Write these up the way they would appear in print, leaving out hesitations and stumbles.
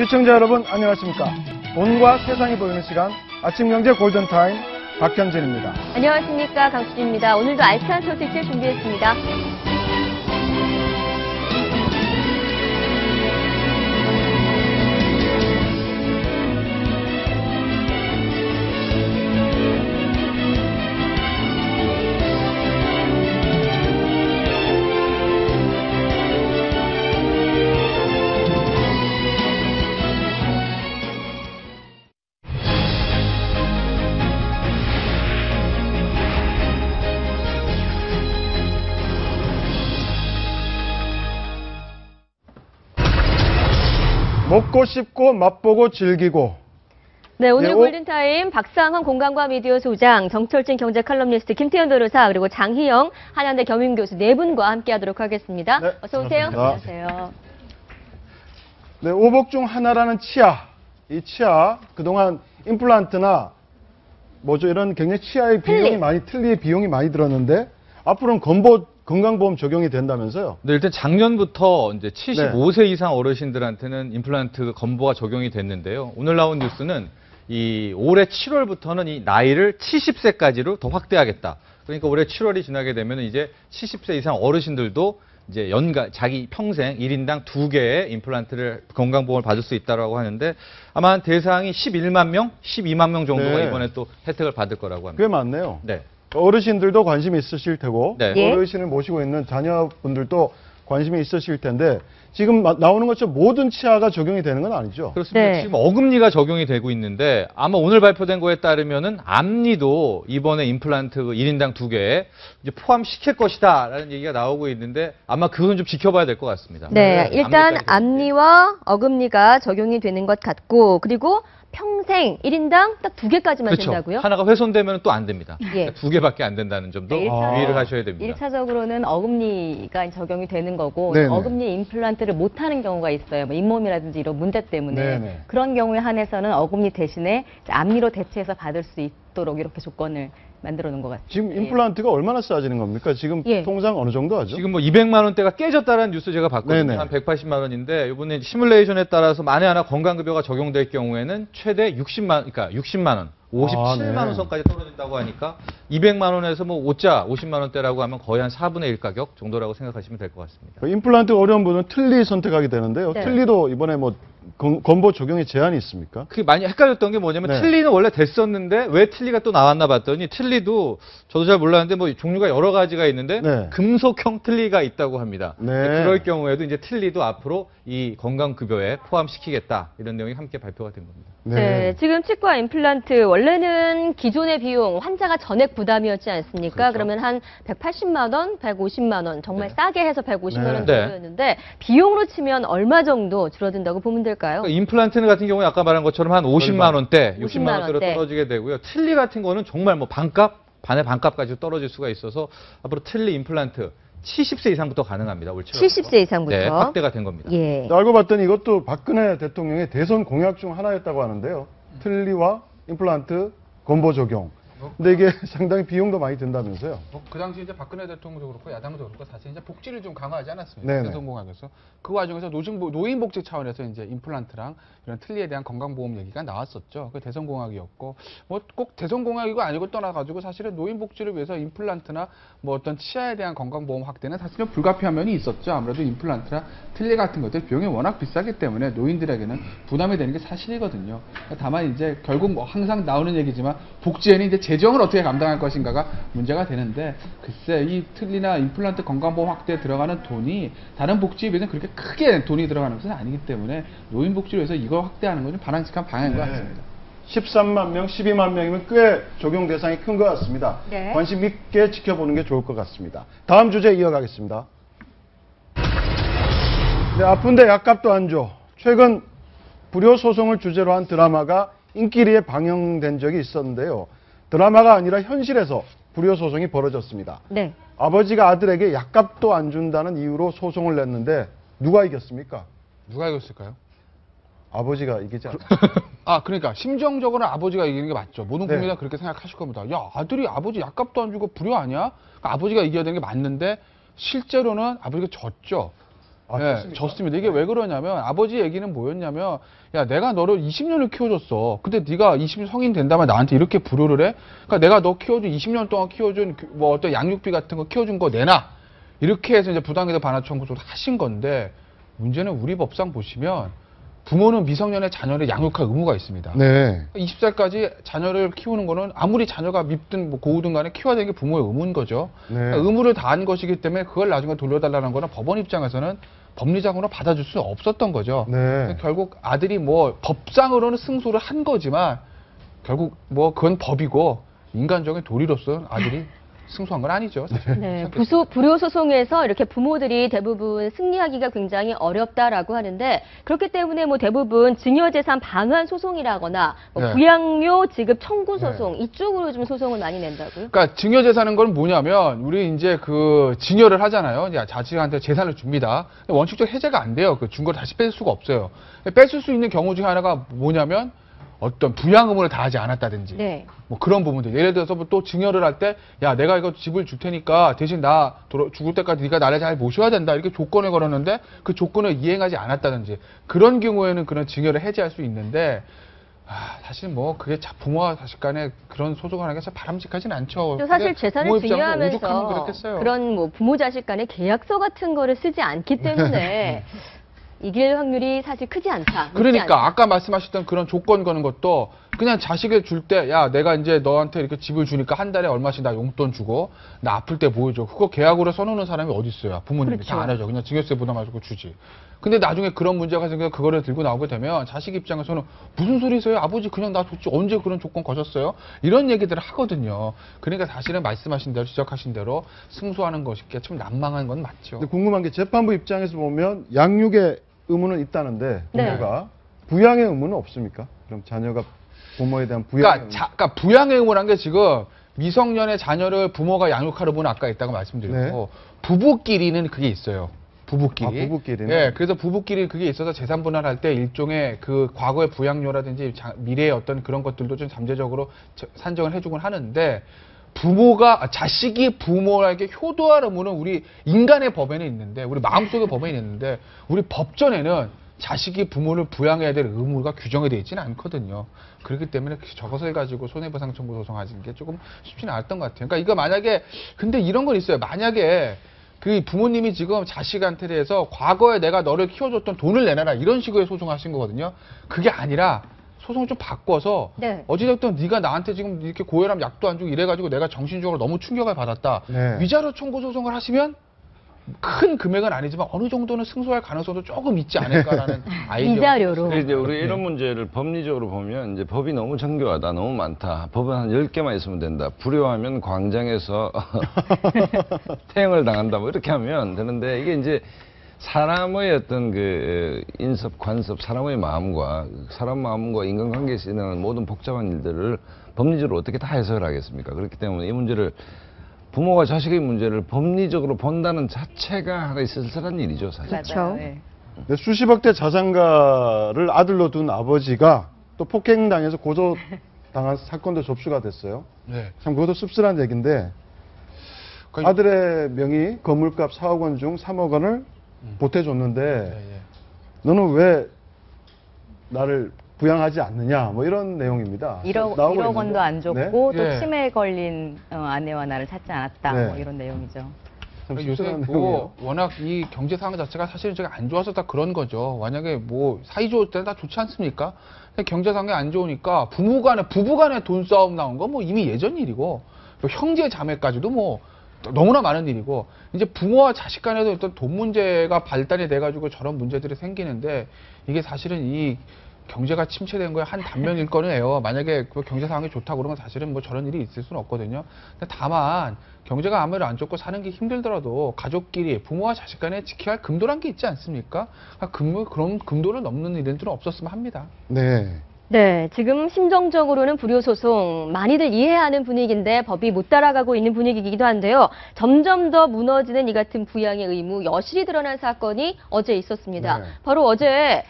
시청자 여러분 안녕하십니까. 돈과 세상이 보이는 시간 아침경제 골든타임 박현진입니다. 안녕하십니까. 강수진입니다. 오늘도 알찬 소식들 준비했습니다. 먹고 씹고 맛보고 즐기고. 네, 오늘 네, 골든타임 박상환 공간과 미디어 소장, 정철진 경제 칼럼니스트, 김태현 변호사, 그리고 장희영 한양대 겸임교수 네 분과 함께하도록 하겠습니다. 네, 어서 오세요. 반갑습니다. 안녕하세요. 네, 오복 중 하나라는 치아. 이 치아 그동안 임플란트나 뭐죠 이런 굉장히 치아의 비용이 틀리의 비용이 많이 들었는데 앞으로는 건강보험 적용이 된다면서요? 네, 일단 작년부터 이제 75세 이상 어르신들한테는 임플란트 건보가 적용이 됐는데요. 오늘 나온 뉴스는 이 올해 7월부터는 이 나이를 70세까지로 더 확대하겠다. 그러니까 올해 7월이 지나게 되면 이제 70세 이상 어르신들도 이제 자기 평생 1인당 2개의 임플란트를 건강보험을 받을 수 있다고 하는데 아마 대상이 11만 명, 12만 명 정도가 네. 이번에 또 혜택을 받을 거라고 합니다. 꽤 많네요. 네. 어르신들도 관심이 있으실 테고 네. 예. 어르신을 모시고 있는 자녀분들도 관심이 있으실 텐데 지금 나오는 것처럼 모든 치아가 적용이 되는 건 아니죠? 그렇습니다. 네. 지금 어금니가 적용이 되고 있는데 아마 오늘 발표된 거에 따르면은 앞니도 이번에 임플란트 1인당 2개 이제 포함시킬 것이다라는 얘기가 나오고 있는데 아마 그건 좀 지켜봐야 될 것 같습니다. 네, 일단 앞니까지 앞니와 어금니가 적용이 되는 것 같고, 그리고 평생 1인당 딱 2개까지만 그렇죠. 된다고요? 하나가 훼손되면 또 안 됩니다. 예. 2개밖에 안 된다는 점도 네, 유의를 하셔야 됩니다. 1차적으로는 어금니가 적용이 되는 거고 네네. 어금니 임플란트를 못하는 경우가 있어요. 뭐 잇몸이라든지 이런 문제 때문에 네네. 그런 경우에 한해서는 어금니 대신에 이제 앞니로 대체해서 받을 수 있도록 이렇게 조건을 만들어 놓은 것 같습니다. 지금 임플란트가 얼마나 싸지는 겁니까? 지금 예. 통상 어느 정도 하죠? 지금 뭐 200만 원대가 깨졌다는 뉴스 제가 봤거든요. 네네. 한 180만 원인데 이번에 시뮬레이션에 따라서 만에 하나 건강급여가 적용될 경우에는 최대 60만 원, 57만 원 선까지 떨어진다고 하니까 200만 원에서 뭐 50만 원대라고 하면 거의 한 4분의 1 가격 정도라고 생각하시면 될 것 같습니다. 임플란트 어려운 분은 틀니 선택하게 되는데요. 네. 틀니도 이번에 뭐 건보 적용에 제한이 있습니까? 그게 많이 헷갈렸던 게 뭐냐면 네. 틀니는 원래 됐었는데 왜 틀니가 또 나왔나 봤더니 틀니도 저도 잘 몰랐는데 뭐 종류가 여러 가지가 있는데 네. 금속형 틀니가 있다고 합니다. 네. 그럴 경우에도 이제 틀니도 앞으로 이 건강급여에 포함시키겠다 이런 내용이 함께 발표가 된 겁니다. 네, 지금 치과 임플란트 원래는 기존의 비용 환자가 전액 부담이었지 않습니까? 그렇죠. 그러면 한 180만 원, 150만 원 정말 네. 싸게 해서 150만 원 네. 정도였는데 비용으로 치면 얼마 정도 줄어든다고 보면 될까요? 그러니까 임플란트 같은 경우에 아까 말한 것처럼 한 50만 원대, 60만 50만 원대로 원대. 떨어지게 되고요. 틀니 같은 거는 정말 뭐 반의 반값까지 떨어질 수가 있어서 앞으로 틀니 임플란트 70세 이상부터 가능합니다. 올 7월. 70세 이상부터. 네, 확대가 된 겁니다. 예. 알고 봤더니 이것도 박근혜 대통령의 대선 공약 중 하나였다고 하는데요. 틀니와 임플란트 건보 적용. 근데 이게 상당히 비용도 많이 든다면서요. 그 당시 이제 박근혜 대통령도 그렇고 야당도 그렇고 사실 이제 복지를 좀 강화하지 않았습니까? 네네. 대선공약에서 그 와중에서 노인복지 차원에서 이제 임플란트랑 이런 틀니에 대한 건강보험 얘기가 나왔었죠. 그 대선공약이었고 뭐 꼭 대선공약이고 아니고 떠나가지고 사실은 노인복지를 위해서 임플란트나 뭐 어떤 치아에 대한 건강보험 확대는 사실은 불가피한 면이 있었죠. 아무래도 임플란트나 틀니 같은 것들 비용이 워낙 비싸기 때문에 노인들에게는 부담이 되는 게 사실이거든요. 다만 이제 결국 뭐 항상 나오는 얘기지만 복지에는 이제 재정을 어떻게 감당할 것인가가 문제가 되는데 글쎄 이 틀니나 임플란트 건강보험 확대에 들어가는 돈이 다른 복지에 비해서는 그렇게 크게 돈이 들어가는 것은 아니기 때문에 노인복지를 위해서 이걸 확대하는 건 좀 바람직한 방향인 것 같습니다. 13만 명, 12만 명이면 꽤 적용 대상이 큰 것 같습니다. 네. 관심 있게 지켜보는 게 좋을 것 같습니다. 다음 주제 이어가겠습니다. 네, 아픈데 약값도 안 줘. 최근 불효 소송을 주제로 한 드라마가 인기리에 방영된 적이 있었는데요. 드라마가 아니라 현실에서 불효 소송이 벌어졌습니다. 네. 아버지가 아들에게 약값도 안 준다는 이유로 소송을 냈는데 누가 이겼습니까? 누가 이겼을까요? 아버지가 이기지 않았죠. 아, 그러니까 심정적으로는 아버지가 이기는 게 맞죠. 모든 네. 국민이 다 그렇게 생각하실 겁니다. 야, 아들이 아버지 약값도 안 주고 불효 아니야? 그러니까 아버지가 이겨야 되는 게 맞는데 실제로는 아버지가 졌죠. 아, 네, 좋습니까? 졌습니다. 이게 왜 그러냐면 아버지 얘기는 뭐였냐면 야 내가 너를 20년을 키워줬어. 근데 네가 20년 성인 된 다음에 나한테 이렇게 불효를 해? 그러니까 내가 너 키워준 20년 동안 키워준 뭐 어떤 양육비 같은 거 키워준 거 내놔. 이렇게 해서 이제 부당이득 반환 청구를 하신 건데 문제는 우리 법상 보시면 부모는 미성년의 자녀를 양육할 의무가 있습니다. 네. 20살까지 자녀를 키우는 거는 아무리 자녀가 밉든 뭐 고우든 간에 키워야 되는 게 부모의 의무인 거죠. 네. 그러니까 의무를 다한 것이기 때문에 그걸 나중에 돌려달라는 거는 법원 입장에서는 법리적으로 받아줄 수 없었던 거죠. 네. 결국 아들이 뭐 법상으로는 승소를 한 거지만 결국 뭐 그건 법이고 인간적인 도리로서 아들이 승소한 건 아니죠. 사실. 네, 불효 소송에서 이렇게 부모들이 대부분 승리하기가 굉장히 어렵다라고 하는데 그렇기 때문에 뭐 대부분 증여재산 반환 소송이라거나 뭐 네. 부양료 지급 청구 소송 이쪽으로 좀 소송을 많이 낸다고요? 그러니까 증여재산은 건 뭐냐면 우리 이제 그 증여를 하잖아요. 이제 자식한테 재산을 줍니다. 근데 원칙적으로 해제가 안 돼요. 그 준 걸 다시 뺄 수가 없어요. 뺏을 수 있는 경우 중에 하나가 뭐냐면 어떤 부양 의무를 다하지 않았다든지 네. 뭐 그런 부분들. 예를 들어서 뭐또 증여를 할 때 야 내가 이거 집을 줄 테니까 대신 나 죽을 때까지 네가 나를 잘 모셔야 된다 이렇게 조건을 걸었는데 그 조건을 이행하지 않았다든지 그런 경우에는 그런 증여를 해제할 수 있는데 사실 뭐 그게 부모와 자식 간에 그런 소송을 하는 게 참 바람직하진 않죠. 또 사실 근데 재산을 부모 입장에서 오죽하면 증여하면서 그렇겠어요. 그런 뭐 부모 자식 간의 계약서 같은 거를 쓰지 않기 때문에 이길 확률이 사실 크지 않다. 높지 그러니까 않다. 아까 말씀하셨던 그런 조건 거는 것도 그냥 자식을 줄 때 야 내가 이제 너한테 이렇게 집을 주니까 한 달에 얼마씩 나 용돈 주고 나 아플 때 보여줘. 그거 계약으로 써놓는 사람이 어디 있어요? 부모님이 그렇죠. 다 안 하죠. 그냥 증여세 부담하시고 주지. 근데 나중에 그런 문제가 생겨서 그거를 들고 나오게 되면 자식 입장에서는 무슨 소리세요? 아버지 그냥 나 줬지 언제 그런 조건 거셨어요? 이런 얘기들을 하거든요. 그러니까 사실은 말씀하신 대로 지적하신 대로 승소하는 것이 참 난망한 건 맞죠. 근데 궁금한 게 재판부 입장에서 보면 양육의 의무는 있다는데 네. 부모가 부양의 의무는 없습니까? 그럼 자녀가 부모에 대한 부양의 그러니까 부양의 의무란 게 지금 미성년의 자녀를 부모가 양육할 의무는 아까 있다고 말씀드렸고 네. 부부끼리는 그게 있어요. 부부끼리. 아, 부부끼리는? 예, 그래서 부부끼리 그게 있어서 재산 분할할 때 일종의 그 과거의 부양료라든지 미래의 어떤 그런 것들도 좀 잠재적으로 산정을 해주곤 하는데 자식이 부모에게 효도할 의무는 우리 인간의 법에는 있는데, 우리 마음속의 법에는 있는데, 우리 법전에는 자식이 부모를 부양해야 될 의무가 규정이 되어 있지는 않거든요. 그렇기 때문에 저것을 가지고 손해배상 청구 소송하는 게 조금 쉽지는 않았던 것 같아요. 그러니까 이거 만약에, 근데 이런 건 있어요. 만약에 그 부모님이 지금 자식한테 대해서 과거에 내가 너를 키워줬던 돈을 내놔라 이런 식으로 소송하신 거거든요. 그게 아니라 소송을 좀 바꿔서 네. 어찌됐든 네가 나한테 지금 이렇게 고혈압 약도 안 주고 이래가지고 내가 정신적으로 너무 충격을 받았다. 네. 위자료 청구 소송을 하시면 큰 금액은 아니지만 어느 정도는 승소할 가능성도 조금 있지 않을까라는 아이디어. 위자료로. 근데 이제 우리 네. 이런 문제를 법리적으로 보면 이제 법이 너무 정교하다, 너무 많다. 법은 한 10개만 있으면 된다. 불효하면 광장에서 태형을 당한다. 뭐 이렇게 하면 되는데 이게 이제 사람의 어떤 그 인섭, 관섭, 사람의 마음과 사람 마음과 인간관계에서 일어나는 모든 복잡한 일들을 법리적으로 어떻게 다 해석을 하겠습니까? 그렇기 때문에 이 문제를 부모가 자식의 문제를 법리적으로 본다는 자체가 하나의 쓸쓸한 일이죠, 사실. 그렇죠. 맞아요. 네. 근데 수십억대 자산가를 아들로 둔 아버지가 또 폭행당해서 고소당한 사건도 접수가 됐어요. 네. 참 그것도 씁쓸한 얘기인데 그러니까 아들의 명의 건물값 4억 원 중 3억 원을 보태줬는데 예, 예. 너는 왜 나를 부양하지 않느냐 뭐 이런 내용입니다. 1억, 나오고 1억 있는데. 원도 안 줬고 네? 또 예. 치매에 걸린 아내와 나를 찾지 않았다. 네. 뭐 이런 내용이죠. 참 요새 씁쓸한 뭐 내용이에요. 워낙 이 경제 상황 자체가 사실은 제가 안 좋아서 다 그런 거죠. 만약에 뭐 사이 좋을 때는 다 좋지 않습니까? 근데 경제 상황이 안 좋으니까 부부 간에 돈 싸움 나온 거 뭐 이미 예전 일이고 또 형제 자매까지도 뭐 너무나 많은 일이고 이제 부모와 자식 간에도 어떤 돈 문제가 발달이 돼가지고 저런 문제들이 생기는데 이게 사실은 이 경제가 침체된 거에 한 단면일 거예요. 만약에 그 경제 상황이 좋다고 그러면 사실은 뭐 저런 일이 있을 수는 없거든요. 근데 다만 경제가 아무리 안 좋고 사는 게 힘들더라도 가족끼리 부모와 자식 간에 지켜야 할 금도란 게 있지 않습니까? 그런 금도를 넘는 일들은 없었으면 합니다. 네. 네, 지금 심정적으로는 불효소송 많이들 이해하는 분위기인데 법이 못 따라가고 있는 분위기이기도 한데요. 점점 더 무너지는 이 같은 부양의 의무 여실히 드러난 사건이 어제 있었습니다. 네. 바로 어제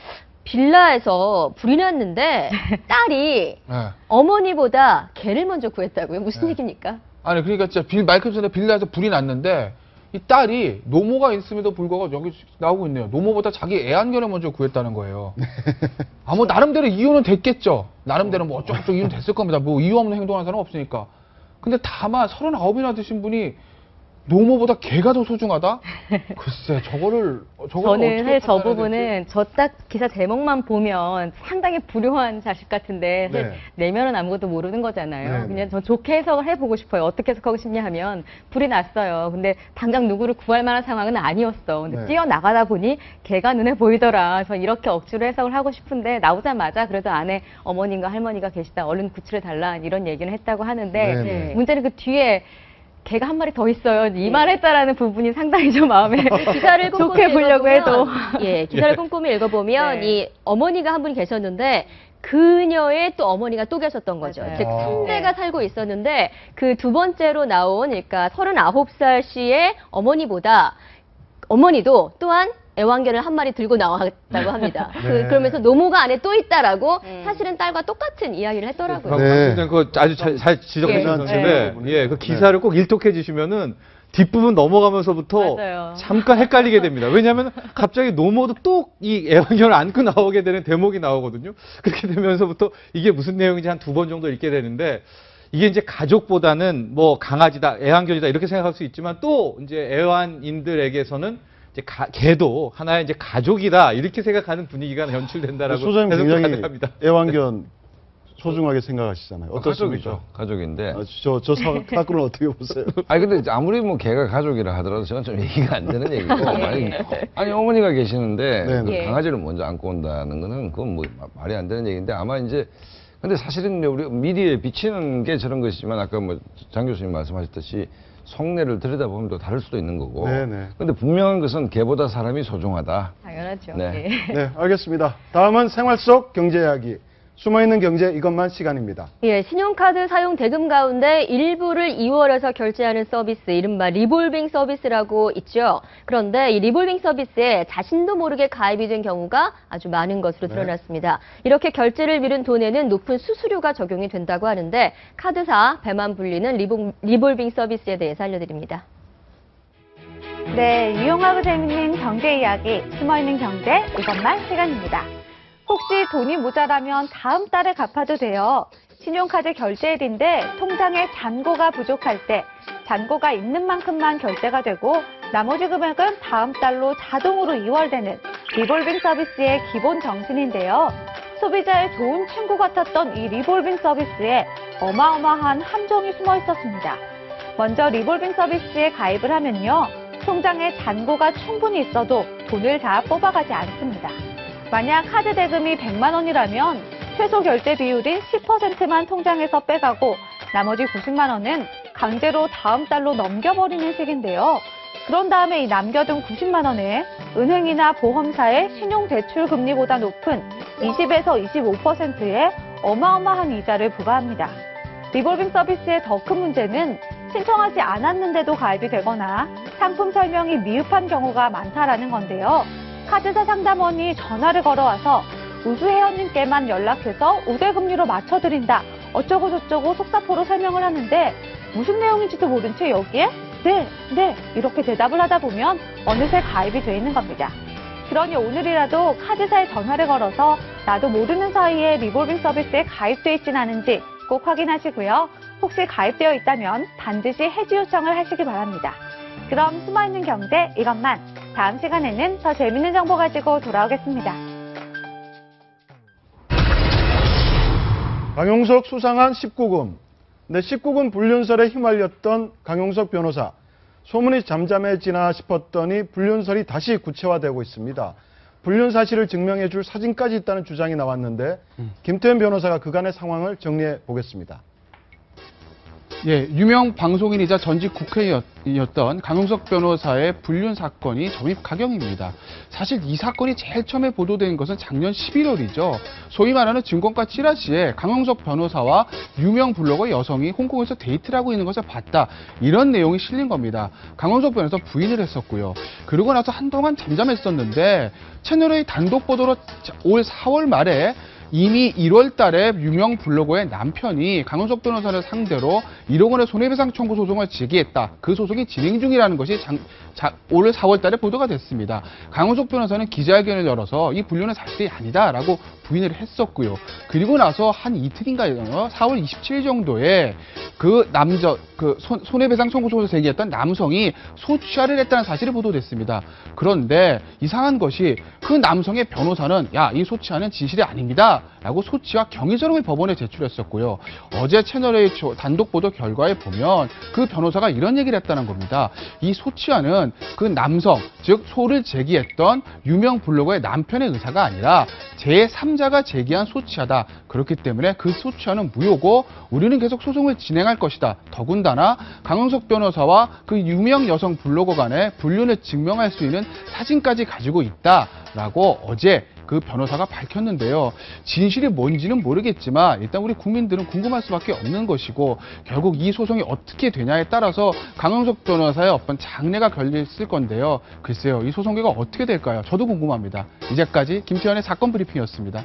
빌라에서 불이 났는데 딸이 네. 어머니보다 개를 먼저 구했다고요? 무슨 네. 얘기입니까? 아니 그러니까 진짜 마이클 존의 빌라에서 불이 났는데 이 딸이 노모가 있음에도 불구하고 여기 나오고 있네요. 노모보다 자기 애완견을 먼저 구했다는 거예요. 아, 뭐 나름대로 이유는 됐겠죠. 나름대로 뭐 어쩌고저쩌고 이유는 됐을 겁니다. 뭐 이유 없는 행동하는 사람 없으니까. 근데 다만 39이나 드신 분이 노모보다 개가 더 소중하다? 글쎄, 저거를 저는 사실 저 판단해야 부분은 저 딱 기사 제목만 보면 상당히 불효한 자식 같은데 사실 네. 내면은 아무것도 모르는 거잖아요. 네, 그냥 전 좋게 해석을 해보고 싶어요. 어떻게 해석하고 싶냐 하면 불이 났어요. 근데 당장 누구를 구할 만한 상황은 아니었어. 근데 네. 뛰어나가다 보니 개가 눈에 보이더라. 저 이렇게 억지로 해석을 하고 싶은데 나오자마자 그래도 안에 어머님과 할머니가 계시다. 얼른 구출해 달라. 이런 얘기는 했다고 하는데 네, 네. 문제는 그 뒤에 개가 한 마리 더 있어요. 이 말했다라는 부분이 상당히 좀 마음에 기사를 꼼꼼히 좋게 보려고 해도 읽어보면, 예, 기사를 꼼꼼히 읽어보면 네. 이 어머니가 한 분이 계셨는데 그녀의 또 어머니가 또 계셨던 거죠. 맞아요. 즉 아. 3대가 살고 있었는데 그 두 번째로 나온 그러니까 39살 씨의 어머니보다 어머니도 또한 애완견을 한 마리 들고 나왔다고 합니다. 네. 그러면서 노모가 안에 또 있다라고 사실은 딸과 똑같은 이야기를 했더라고요. 네. 그거 아주 잘 지적해 예. 주셨는데, 네. 예, 그 기사를 꼭 일독해 주시면은 뒷부분 넘어가면서부터 맞아요. 잠깐 헷갈리게 됩니다. 왜냐하면 갑자기 노모도 또 이 애완견을 안고 나오게 되는 대목이 나오거든요. 그렇게 되면서부터 이게 무슨 내용인지 한 2번 정도 읽게 되는데, 이게 이제 가족보다는 뭐 강아지다, 애완견이다 이렇게 생각할 수 있지만 또 이제 애완인들에게서는 이제 개도 하나의 이제 가족이다 이렇게 생각하는 분위기가 연출된다라고 소장님 해석도 굉장히 가능합니다. 애완견 소중하게 생각하시잖아요. 어떻습니까? 가족인데. 저 사건을 어떻게 보세요? 아니 근데 아무리 뭐 개가 가족이라 하더라도 저는 좀 얘기가 안 되는 얘기고 아니 어머니가 계시는데 네, 그 네. 강아지를 먼저 안고 온다는 거는 그건 뭐 말이 안 되는 얘기인데 아마 이제 근데 사실은 우리 미디어에 비치는 게 저런 것이지만 아까 뭐 장 교수님 말씀하셨듯이 속내를 들여다보면 또 다를 수도 있는 거고. 네네. 근데 분명한 것은 개보다 사람이 소중하다. 당연하죠. 네. 예. 네, 알겠습니다. 다음은 생활 속 경제 이야기. 숨어있는 경제 이것만 시간입니다. 예, 신용카드 사용 대금 가운데 일부를 2월에서 결제하는 서비스, 이른바 리볼빙 서비스라고 있죠. 그런데 이 리볼빙 서비스에 자신도 모르게 가입이 된 경우가 아주 많은 것으로 드러났습니다. 이렇게 결제를 미룬 돈에는 높은 수수료가 적용이 된다고 하는데 카드사 배만 불리는 리볼빙 서비스에 대해서 알려드립니다. 네, 유용하고 재밌는 경제 이야기, 숨어있는 경제, 이것만 시간입니다. 혹시 돈이 모자라면 다음 달에 갚아도 돼요. 신용카드 결제일인데 통장에 잔고가 부족할 때 잔고가 있는 만큼만 결제가 되고 나머지 금액은 다음 달로 자동으로 이월되는 리볼빙 서비스의 기본 정신인데요. 소비자의 좋은 친구 같았던 이 리볼빙 서비스에 어마어마한 함정이 숨어 있었습니다. 먼저 리볼빙 서비스에 가입을 하면요. 통장에 잔고가 충분히 있어도 돈을 다 뽑아가지 않습니다. 만약 카드 대금이 100만 원이라면 최소 결제 비율인 10%만 통장에서 빼가고 나머지 90만 원은 강제로 다음 달로 넘겨버리는 식인데요. 그런 다음에 이 남겨둔 90만 원에 은행이나 보험사의 신용대출 금리보다 높은 20에서 25%의 어마어마한 이자를 부과합니다. 리볼빙 서비스의 더 큰 문제는 신청하지 않았는데도 가입이 되거나 상품 설명이 미흡한 경우가 많다라는 건데요. 카드사 상담원이 전화를 걸어와서 우수 회원님께만 연락해서 우대금리로 맞춰드린다. 어쩌고저쩌고 속사포로 설명을 하는데 무슨 내용인지도 모른 채 여기에 네 이렇게 대답을 하다 보면 어느새 가입이 돼 있는 겁니다. 그러니 오늘이라도 카드사에 전화를 걸어서 나도 모르는 사이에 리볼빙 서비스에 가입돼 있진 않은지 꼭 확인하시고요. 혹시 가입되어 있다면 반드시 해지 요청을 하시기 바랍니다. 그럼 숨어있는 경제 이것만 다음 시간에는 더 재밌는 정보 가지고 돌아오겠습니다. 강용석 수상한 19금. 근데 19금 불륜설에 휘말렸던 강용석 변호사. 소문이 잠잠해지나 싶었더니 불륜설이 다시 구체화되고 있습니다. 불륜 사실을 증명해 줄 사진까지 있다는 주장이 나왔는데 김태현 변호사가 그간의 상황을 정리해 보겠습니다. 예, 유명 방송인이자 전직 국회의원이었던 강용석 변호사의 불륜 사건이 점입 가경입니다. 사실 이 사건이 제일 처음에 보도된 것은 작년 11월이죠. 소위 말하는 증권가 찌라시에 강용석 변호사와 유명 블로거 여성이 홍콩에서 데이트를 하고 있는 것을 봤다. 이런 내용이 실린 겁니다. 강용석 변호사 부인을 했었고요. 그러고 나서 한동안 잠잠했었는데 채널의 단독 보도로 올 4월 말에 이미 1월 달에 유명 블로거의 남편이 강용석 변호사를 상대로 1억 원의 손해배상 청구 소송을 제기했다. 그 소송이 진행 중이라는 것이 올 4월 달에 보도가 됐습니다. 강용석 변호사는 기자회견을 열어서 이 분류는 사실이 아니다라고 부인을 했었고요. 그리고 나서 한 이틀인가요? 4월 27일 정도에 그 손해배상 청구 소송을 제기했던 남성이 소취하를 했다는 사실이 보도됐습니다. 그런데 이상한 것이 그 남성의 변호사는 야, 이 소취하는 진실이 아닙니다. 라고 소취와 경위서름을 법원에 제출했었고요. 어제 채널A 단독 보도 결과에 보면 그 변호사가 이런 얘기를 했다는 겁니다. 이 소취하는 그 남성, 즉 소를 제기했던 유명 블로거의 남편의 의사가 아니라 제3자가 제기한 소취하다. 그렇기 때문에 그 소취하는 무효고 우리는 계속 소송을 진행할 것이다. 더군다나 강용석 변호사와 그 유명 여성 블로거 간의 불륜을 증명할 수 있는 사진까지 가지고 있다라고 어제 그 변호사가 밝혔는데요. 진실이 뭔지는 모르겠지만 일단 우리 국민들은 궁금할 수밖에 없는 것이고 결국 이 소송이 어떻게 되냐에 따라서 강용석 변호사의 어떤 장래가 걸려있을 건데요. 글쎄요. 이 소송 결과가 어떻게 될까요? 저도 궁금합니다. 이제까지 김태현의 사건 브리핑이었습니다.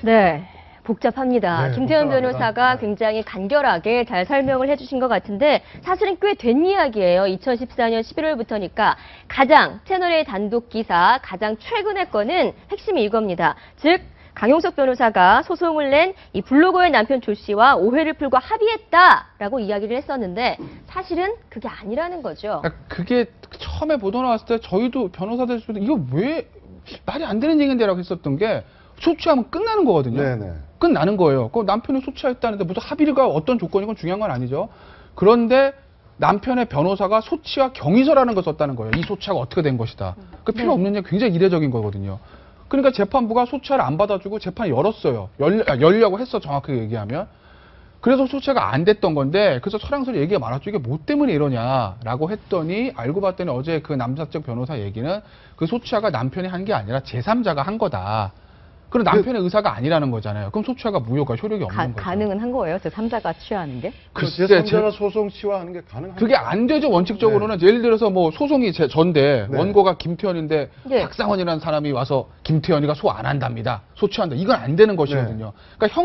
네. 복잡합니다. 네, 김태현 복잡합니다. 변호사가 굉장히 간결하게 잘 설명을 해주신 것 같은데 사실은 꽤 된 이야기예요. 2014년 11월부터니까 가장 채널A 단독 기사 가장 최근의 건은 핵심이 이겁니다. 즉 강용석 변호사가 소송을 낸 이 블로거의 남편 조 씨와 오해를 풀고 합의했다라고 이야기를 했었는데 사실은 그게 아니라는 거죠. 그게 처음에 보도 나왔을 때 저희도 변호사들 중에도 이거 왜 말이 안 되는 얘기인데라고 했었던 게 소취하면 끝나는 거거든요. 네네. 끝나는 거예요. 그 남편이 소취했다는데 무슨 합의가 어떤 조건이건 중요한 건 아니죠. 그런데 남편의 변호사가 소취와 경위서라는 걸 썼다는 거예요. 이 소취가 어떻게 된 것이다. 그 필요 없는 얘기 굉장히 이례적인 거거든요. 그러니까 재판부가 소취를 안 받아주고 재판을 열었어요. 열려고 했어, 정확하게 얘기하면. 그래서 소취가 안 됐던 건데 그래서 철양설이 얘기가 많았죠. 이게 뭐 때문에 이러냐라고 했더니 알고 봤더니 어제 그 남자 쪽 변호사 얘기는 그 소취가 남편이 한 게 아니라 제3자가 한 거다. 그럼 남편의 의사가 아니라는 거잖아요. 그럼 소취가 무효가 효력이 없는 거죠. 가능은 한 거예요? 저 3자가 취하는 게? 글쎄, 제3자가 소송 취하하는 게 가능한가요? 그게 안 되죠. 원칙적으로는 예를 들어서 뭐 소송이 전데 네. 원고가 김태현인데 네. 박상원이라는 사람이 와서 김태현이가 소 안 한답니다. 소취한다. 이건 안 되는 것이거든요. 그러니까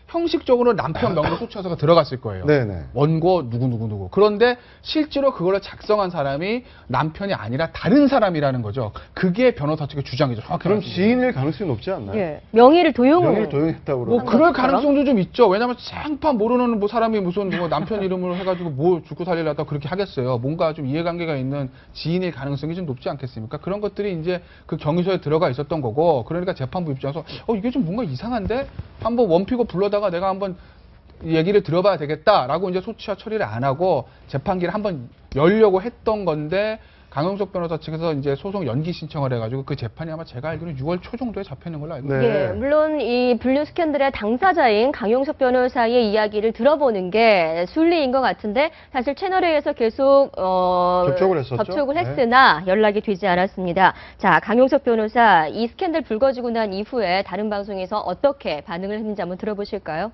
형식적으로 남편 명의로 소취하서가 들어갔을 거예요. 네네. 원고 누구. 그런데 실제로 그걸 작성한 사람이 남편이 아니라 다른 사람이라는 거죠. 그게 변호사 측의 주장이죠. 정확히 그럼 말씀드리면. 지인일 가능성이 높지 않나요? 예. 명의를 명의를 도용했다고 뭐 그러면. 그럴 가능성도 좀 있죠. 왜냐하면 생판 모르는 뭐 사람이 무슨 뭐 남편 이름으로 해가지고 뭐 죽고 살리려다 그렇게 하겠어요. 뭔가 좀 이해관계가 있는 지인일 가능성이 좀 높지 않겠습니까? 그런 것들이 이제 그 경위서에 들어가 있었던 거고, 그러니까 재판부 입장에서 이게 좀 뭔가 이상한데 한번 원피고 불러다가 내가 한번 얘기를 들어봐야 되겠다라고 이제 소취와 처리를 안 하고 재판기를 한번 열려고 했던 건데. 강용석 변호사 측에서 이제 소송 연기 신청을 해가지고 그 재판이 아마 제가 알기로는 6월 초 정도에 잡히는 걸로 알고 있습니다. 네. 예, 물론 이 불륜 스캔들의 당사자인 강용석 변호사의 이야기를 들어보는 게 순리인 것 같은데 사실 채널A에서 계속 접촉을 했었죠. 했으나 연락이 되지 않았습니다. 자, 강용석 변호사 이 스캔들 불거지고 난 이후에 다른 방송에서 어떻게 반응을 했는지 한번 들어보실까요?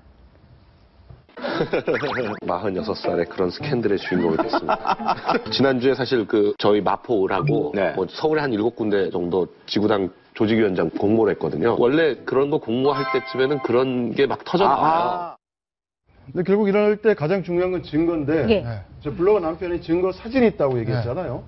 46살에 그런 스캔들의 주인공이 됐습니다. 지난주에 사실 저희 마포을하고 뭐 서울에 한 7군데 정도 지구당 조직위원장 공모를 했거든요. 원래 그런 거 공모할 때쯤에는 그런 게 막 터져 나와요. 근데 결국 이럴 때 가장 중요한 건 증거인데 예. 저 블로거 남편이 증거 사진이 있다고 얘기했잖아요.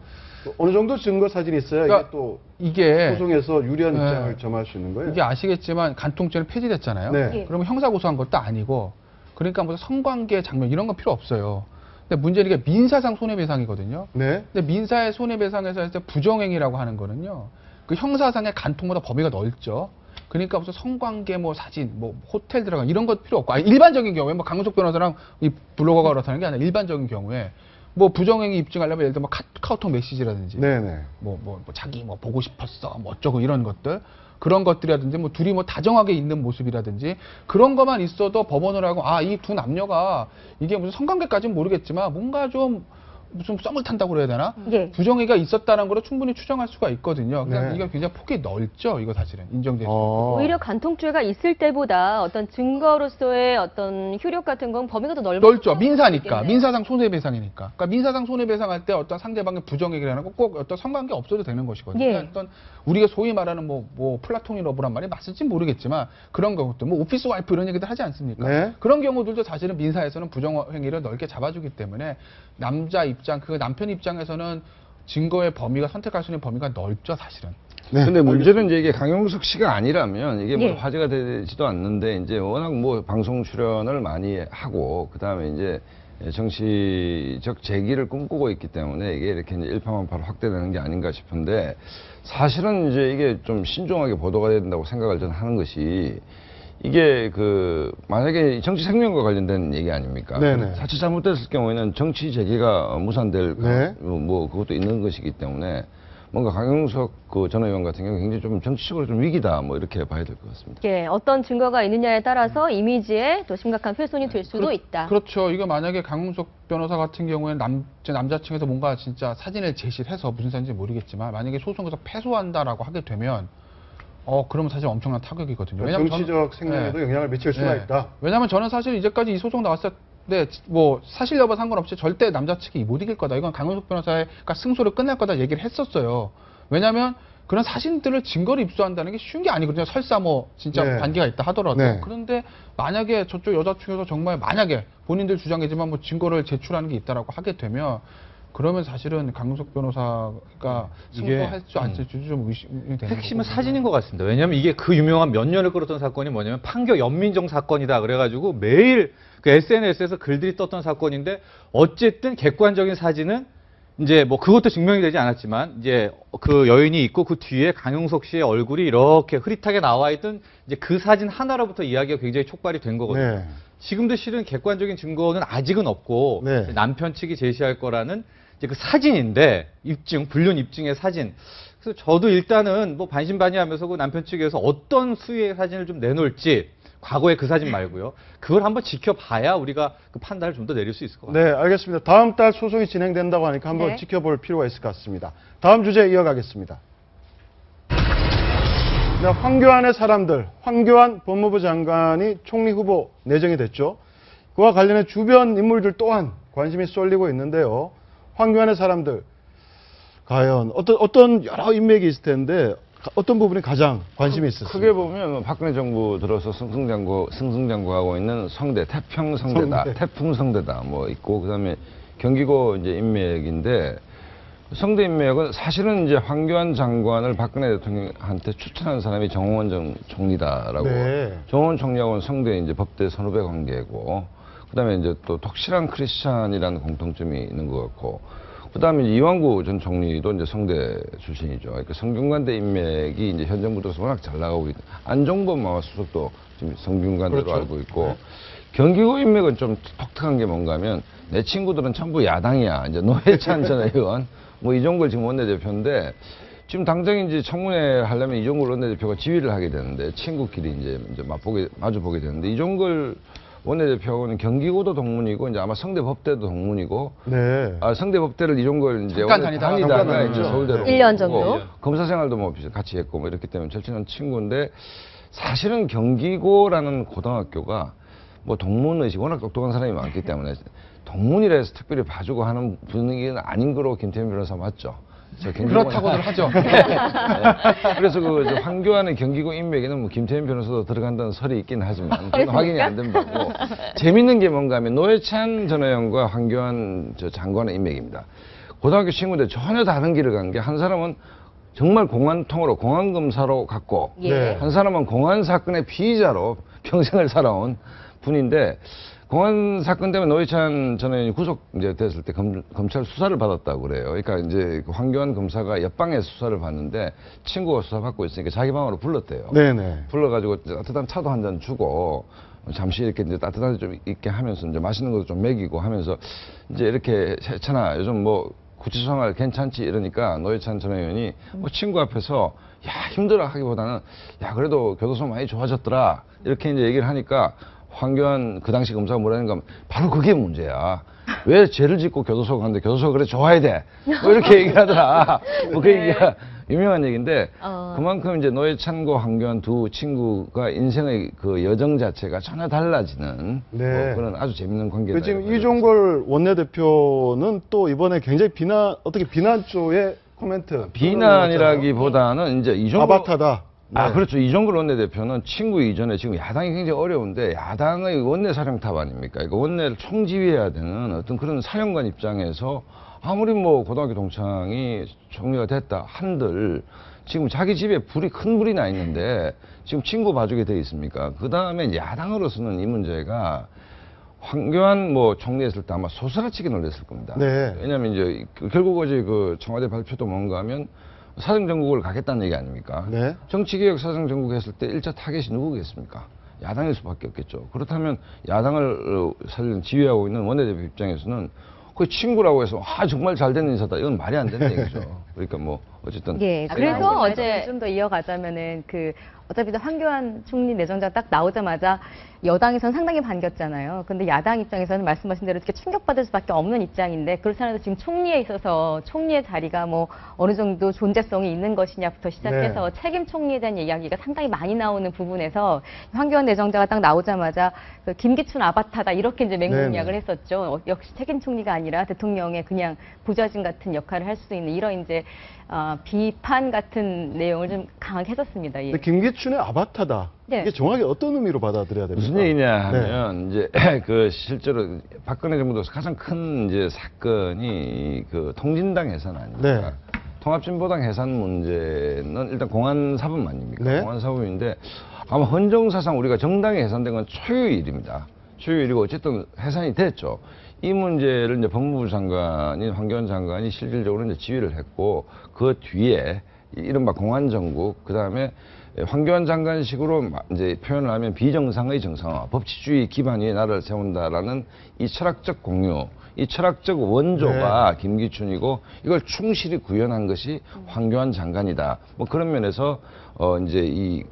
어느 정도 증거 사진이 있어야 그러니까 이게 또 이게 소송에서 유리한 네. 입장을 점할 수 있는 거예요. 이게 아시겠지만 간통죄는 폐지됐잖아요. 네. 예. 그러면 형사 고소한 것도 아니고, 그러니까 무슨 성관계 장면 이런 건 필요 없어요. 근데 문제는 이게 민사상 손해배상이거든요. 네. 근데 민사의 손해배상에서 했을 때 부정행위라고 하는 거는요, 그 형사상의 간통보다 범위가 넓죠. 그러니까 무슨 성관계 뭐 사진, 뭐 호텔 들어가 이런 것 필요 없고, 아니, 일반적인 경우에 뭐 강용석 변호사랑 이 블로거가 그렇다는 게 아니라 일반적인 경우에 뭐 부정행위 입증하려면 예를 들어 뭐 카카오톡 메시지라든지 네네. 뭐 자기 뭐 보고 싶었어 뭐 어쩌고 이런 것들, 그런 것들이라든지 뭐 둘이 뭐 다정하게 있는 모습이라든지 그런 것만 있어도 법원을 하고 이 두 남녀가 이게 무슨 성관계까지는 모르겠지만 뭔가 좀 무슨 썸을 탄다고 그래야 되나? 예. 부정행위가 있었다는 걸 충분히 추정할 수가 있거든요. 그냥 네. 이게 굉장히 폭이 넓죠. 이거 사실은 인정될 수 있는. 오히려 간통죄가 있을 때보다 어떤 증거로서의 어떤 효력 같은 건 범위가 더 넓죠. 민사니까. 있겠네요. 민사상 손해배상이니까. 그러니까 민사상 손해배상할 때 어떤 상대방의 부정행위라는 거 꼭 어떤 성관계 없어도 되는 것이거든요. 예. 어떤 우리가 소위 말하는 뭐 플라토닉 러브란 말이 맞을지 모르겠지만 그런 경우도 뭐 오피스 와이프 이런 얘기들 하지 않습니까? 네. 그런 경우들도 사실은 민사에서는 부정행위를 넓게 잡아주기 때문에 남자 입장, 그 남편 입장에서는 증거의 범위가 선택할 수 있는 범위가 넓죠, 사실은. 네. 근데 문제는 이제 이게 강용석 씨가 아니라면 이게 뭐 예. 화제가 되지도 않는데 이제 워낙 뭐 방송 출연을 많이 하고 그다음에 이제 정치적 재기를 꿈꾸고 있기 때문에 이게 이렇게 이제 일파만파로 확대되는 게 아닌가 싶은데 사실은 이제 이게 좀 신중하게 보도가 돼야 된다고 생각을 저는 하는 것이 이게 그 만약에 정치 생명과 관련된 얘기 아닙니까? 네네. 사실 잘못됐을 경우에는 정치 재개가 무산될 네. 뭐 그것도 있는 것이기 때문에 뭔가 강용석 그 전 의원 같은 경우 굉장히 좀 정치적으로 좀 위기다 뭐 이렇게 봐야 될 것 같습니다. 예, 어떤 증거가 있느냐에 따라서 이미지에 또 심각한 훼손이 될 수도 있다. 그렇죠. 이거 만약에 강용석 변호사 같은 경우에는 남자층에서 뭔가 진짜 사진을 제시를 해서 무슨 사진인지 모르겠지만 만약에 소송에서 패소한다라고 하게 되면 그러면 사실 엄청난 타격이거든요. 왜냐면 정치적 생명에도 영향을 미칠 수가 있다. 왜냐면 저는 사실 이제까지 이 소송 나왔을 때 뭐 사실 여부 상관없이 절대 남자 측이 못 이길 거다. 이건 강용석 변호사가 승소를 끝낼 거다 얘기를 했었어요. 왜냐면 그런 사진들을 증거로 입수한다는 게 쉬운 게 아니거든요. 설사 뭐 진짜 네. 관계가 있다 하더라도. 네. 그런데 만약에 저쪽 여자 측에서 정말 만약에 본인들 주장이지만 뭐 증거를 제출하는 게 있다라고 하게 되면 그러면 사실은 강용석 변호사가 이게, 승소할 수 않을지 좀 의심이 되는 핵심은 거거든요. 사진인 것 같습니다. 왜냐하면 이게 그 유명한 몇 년을 끌었던 사건이 뭐냐면 판교 연민정 사건이다 그래가지고 매일 그 SNS에서 글들이 떴던 사건인데 어쨌든 객관적인 사진은 이제 뭐 그것도 증명이 되지 않았지만 이제 그 여인이 있고 그 뒤에 강용석 씨의 얼굴이 이렇게 흐릿하게 나와 있던 이제 그 사진 하나로부터 이야기가 굉장히 촉발이 된 거거든요. 네. 지금도 실은 객관적인 증거는 아직은 없고 네. 남편 측이 제시할 거라는 이제 그 사진인데 불륜 입증의 사진. 그래서 저도 일단은 뭐 반신반의하면서 그 남편 측에서 어떤 수위의 사진을 좀 내놓을지 과거의 그 사진 말고요. 그걸 한번 지켜봐야 우리가 그 판단을 좀 더 내릴 수 있을 것 같아요. 네, 알겠습니다. 다음 달 소송이 진행된다고 하니까 한번 네. 지켜볼 필요가 있을 것 같습니다. 다음 주제 이어가겠습니다. 네, 황교안의 사람들, 황교안 법무부 장관이 총리 후보 내정이 됐죠. 그와 관련해 주변 인물들 또한 관심이 쏠리고 있는데요. 황교안의 사람들, 과연 어떤 여러 인맥이 있을 텐데 어떤 부분이 가장 관심이 있었습니까? 크게 보면 박근혜 정부 들어서 승승장구하고 있는 성대, 태평성대다, 성대. 태풍성대다 뭐 있고 그다음에 경기고 이제 인맥인데 성대 인맥은 사실은 이제 황교안 장관을 박근혜 대통령한테 추천한 사람이 정홍원 전 총리다라고. 네. 정홍원 총리하고는 성대 이제 법대 선후배 관계고 그다음에 이제 또 덕실한 크리스찬이라는 공통점이 있는 것 같고. 그다음에 이완구 전 총리도 이제 성대 출신이죠. 그러니까 성균관대 인맥이 이제 현 정부 들어서 워낙 잘 나가고 있다. 안종범 수석도 지금 성균관대로 그렇죠. 알고 있고 경기고 인맥은 좀 독특한 게 뭔가하면 내 친구들은 전부 야당이야. 이제 노회찬 전 의원, 뭐 이종걸 지금 원내대표인데 지금 당장 이제 청문회 하려면 이종걸 원내대표가 지휘를 하게 되는데 친구끼리 이제 마주보게 되는데 이종걸 원내대표하고는 경기고도 동문이고 이제 아마 성대법대도 동문이고 네. 성대법대를 이종걸 이제 잠깐 원래 다니다가 다니다가 이제 다녔죠. 서울대로 네. 1년 오고 정도. 검사 생활도 뭐 같이 했고 뭐 이렇기 때문에 절친한 친구인데 사실은 경기고라는 고등학교가 뭐 동문의식 워낙 똑똑한 사람이 많기 때문에 동문이라 해서 특별히 봐주고 하는 분위기는 아닌 거로 김태현 변호사 맞죠? 그렇다고들 하죠. 네. 그래서 그 황교안의 경기고 인맥에는 뭐 김태현 변호사도 들어간다는 설이 있긴 하지만 저는 확인이 안 된 바고 재밌는 게 뭔가 하면 노회찬 전 의원과 황교안 장관의 인맥입니다. 고등학교 친구인데 전혀 다른 길을 간 게 한 사람은 정말 공안통으로 공안검사로 갔고 예. 한 사람은 공안 사건의 피의자로 평생을 살아온 분인데 공안 사건 때문에 노회찬 전 의원이 구속 이제 됐을 때 검찰 수사를 받았다고 그래요. 그러니까 이제 황교안 검사가 옆방에서 수사를 받는데 친구가 수사받고 있으니까 자기 방으로 불렀대요. 네네. 불러가지고 따뜻한 차도 한 잔 주고 잠시 이렇게 이제 따뜻하게 좀 있게 하면서 이제 맛있는 것도 좀 먹이고 하면서 이제 이렇게 했잖아. 요즘 뭐 구치소생활 괜찮지 이러니까 노회찬 전 의원이 뭐 친구 앞에서 야 힘들어 하기보다는 야 그래도 교도소 많이 좋아졌더라 이렇게 이제 얘기를 하니까 황교안 그 당시 검사가 뭐라는가 하면 바로 그게 문제야. 왜 죄를 짓고 교도소 가는데 교도소가 그래 좋아야 돼. 뭐 이렇게 얘기하더라. 뭐 그 얘기가 유명한 얘기인데 그만큼 이제 노회찬과 황교안 두 친구가 인생의 그 여정 자체가 전혀 달라지는 네. 뭐 그런 아주 재밌는 관계다. 지금 이종걸 원내대표는 또 이번에 굉장히 비난 쪽의 코멘트. 비난이라기보다는 이제 이종걸 아바타다. 아, 네. 그렇죠. 이종걸 원내대표는 친구 이전에 지금 야당이 굉장히 어려운데 야당의 원내 사령탑 아닙니까? 그러니까 원내를 총지휘해야 되는 어떤 그런 사령관 입장에서 아무리 뭐 고등학교 동창이 총리가 됐다 한들 지금 자기 집에 큰 불이 나 있는데 지금 친구 봐주게 돼 있습니까? 그 다음에 야당으로서는 이 문제가 황교안 뭐 총리했을 때 아마 소스라치게 놀랐을 겁니다. 네. 왜냐하면 이제 결국 어제 그 청와대 발표도 뭔가 하면 사정정국을 가겠다는 얘기 아닙니까? 네. 정치개혁 사정정국 했을 때 1차 타겟이 누구겠습니까? 야당일 수밖에 없겠죠. 그렇다면 야당을 지휘하고 있는 원내대표 입장에서는 그 친구라고 해서 정말 잘 되는 인사다. 이건 말이 안 되는 얘기죠. 그러니까 뭐 어쨌든 예, 그래서 어제 좀 더 이어가자면은 어차피 황교안 총리 내정자 딱 나오자마자 여당에서는 상당히 반겼잖아요. 근데 야당 입장에서는 말씀하신 대로 이렇게 충격받을 수밖에 없는 입장인데 그렇지 않아도 지금 총리에 있어서 총리의 자리가 뭐 어느 정도 존재성이 있는 것이냐부터 시작해서 책임 총리에 대한 이야기가 상당히 많이 나오는 부분에서 황교안 내정자가 딱 나오자마자 그 김기춘 아바타다 이렇게 이제 맹공약을 했었죠. 역시 책임 총리가 아니라 대통령의 그냥 부좌진 같은 역할을 할 수 있는 이런 이제 비판 같은 내용을 좀 강하게 했었습니다. 예. 근데 김기춘의 아바타다. 네. 이게 정확히 어떤 의미로 받아들여야 됩니까? 무슨 얘기냐 하면 이제 그 실제로 박근혜 정부도 가장 큰 이제 사건이 그 통진당 해산 아닙니까? 네. 통합진보당 해산 문제는 일단 공안사범 아닙니까? 네. 공안사범인데 아마 헌정사상 우리가 정당이 해산된 건 초유의 일입니다. 초유의 일이고 어쨌든 해산이 됐죠. 이 문제를 이제 법무부 장관인 황교안 장관이 실질적으로 이제 지휘를 했고 그 뒤에 이른바 공안정국 그다음에 황교안 장관식으로 이제 표현을 하면 비정상의 정상화, 법치주의 기반 위에 나라를 세운다라는 이 철학적 공유, 이 철학적 원조가 김기춘이고 이걸 충실히 구현한 것이 황교안 장관이다. 뭐 그런 면에서 이제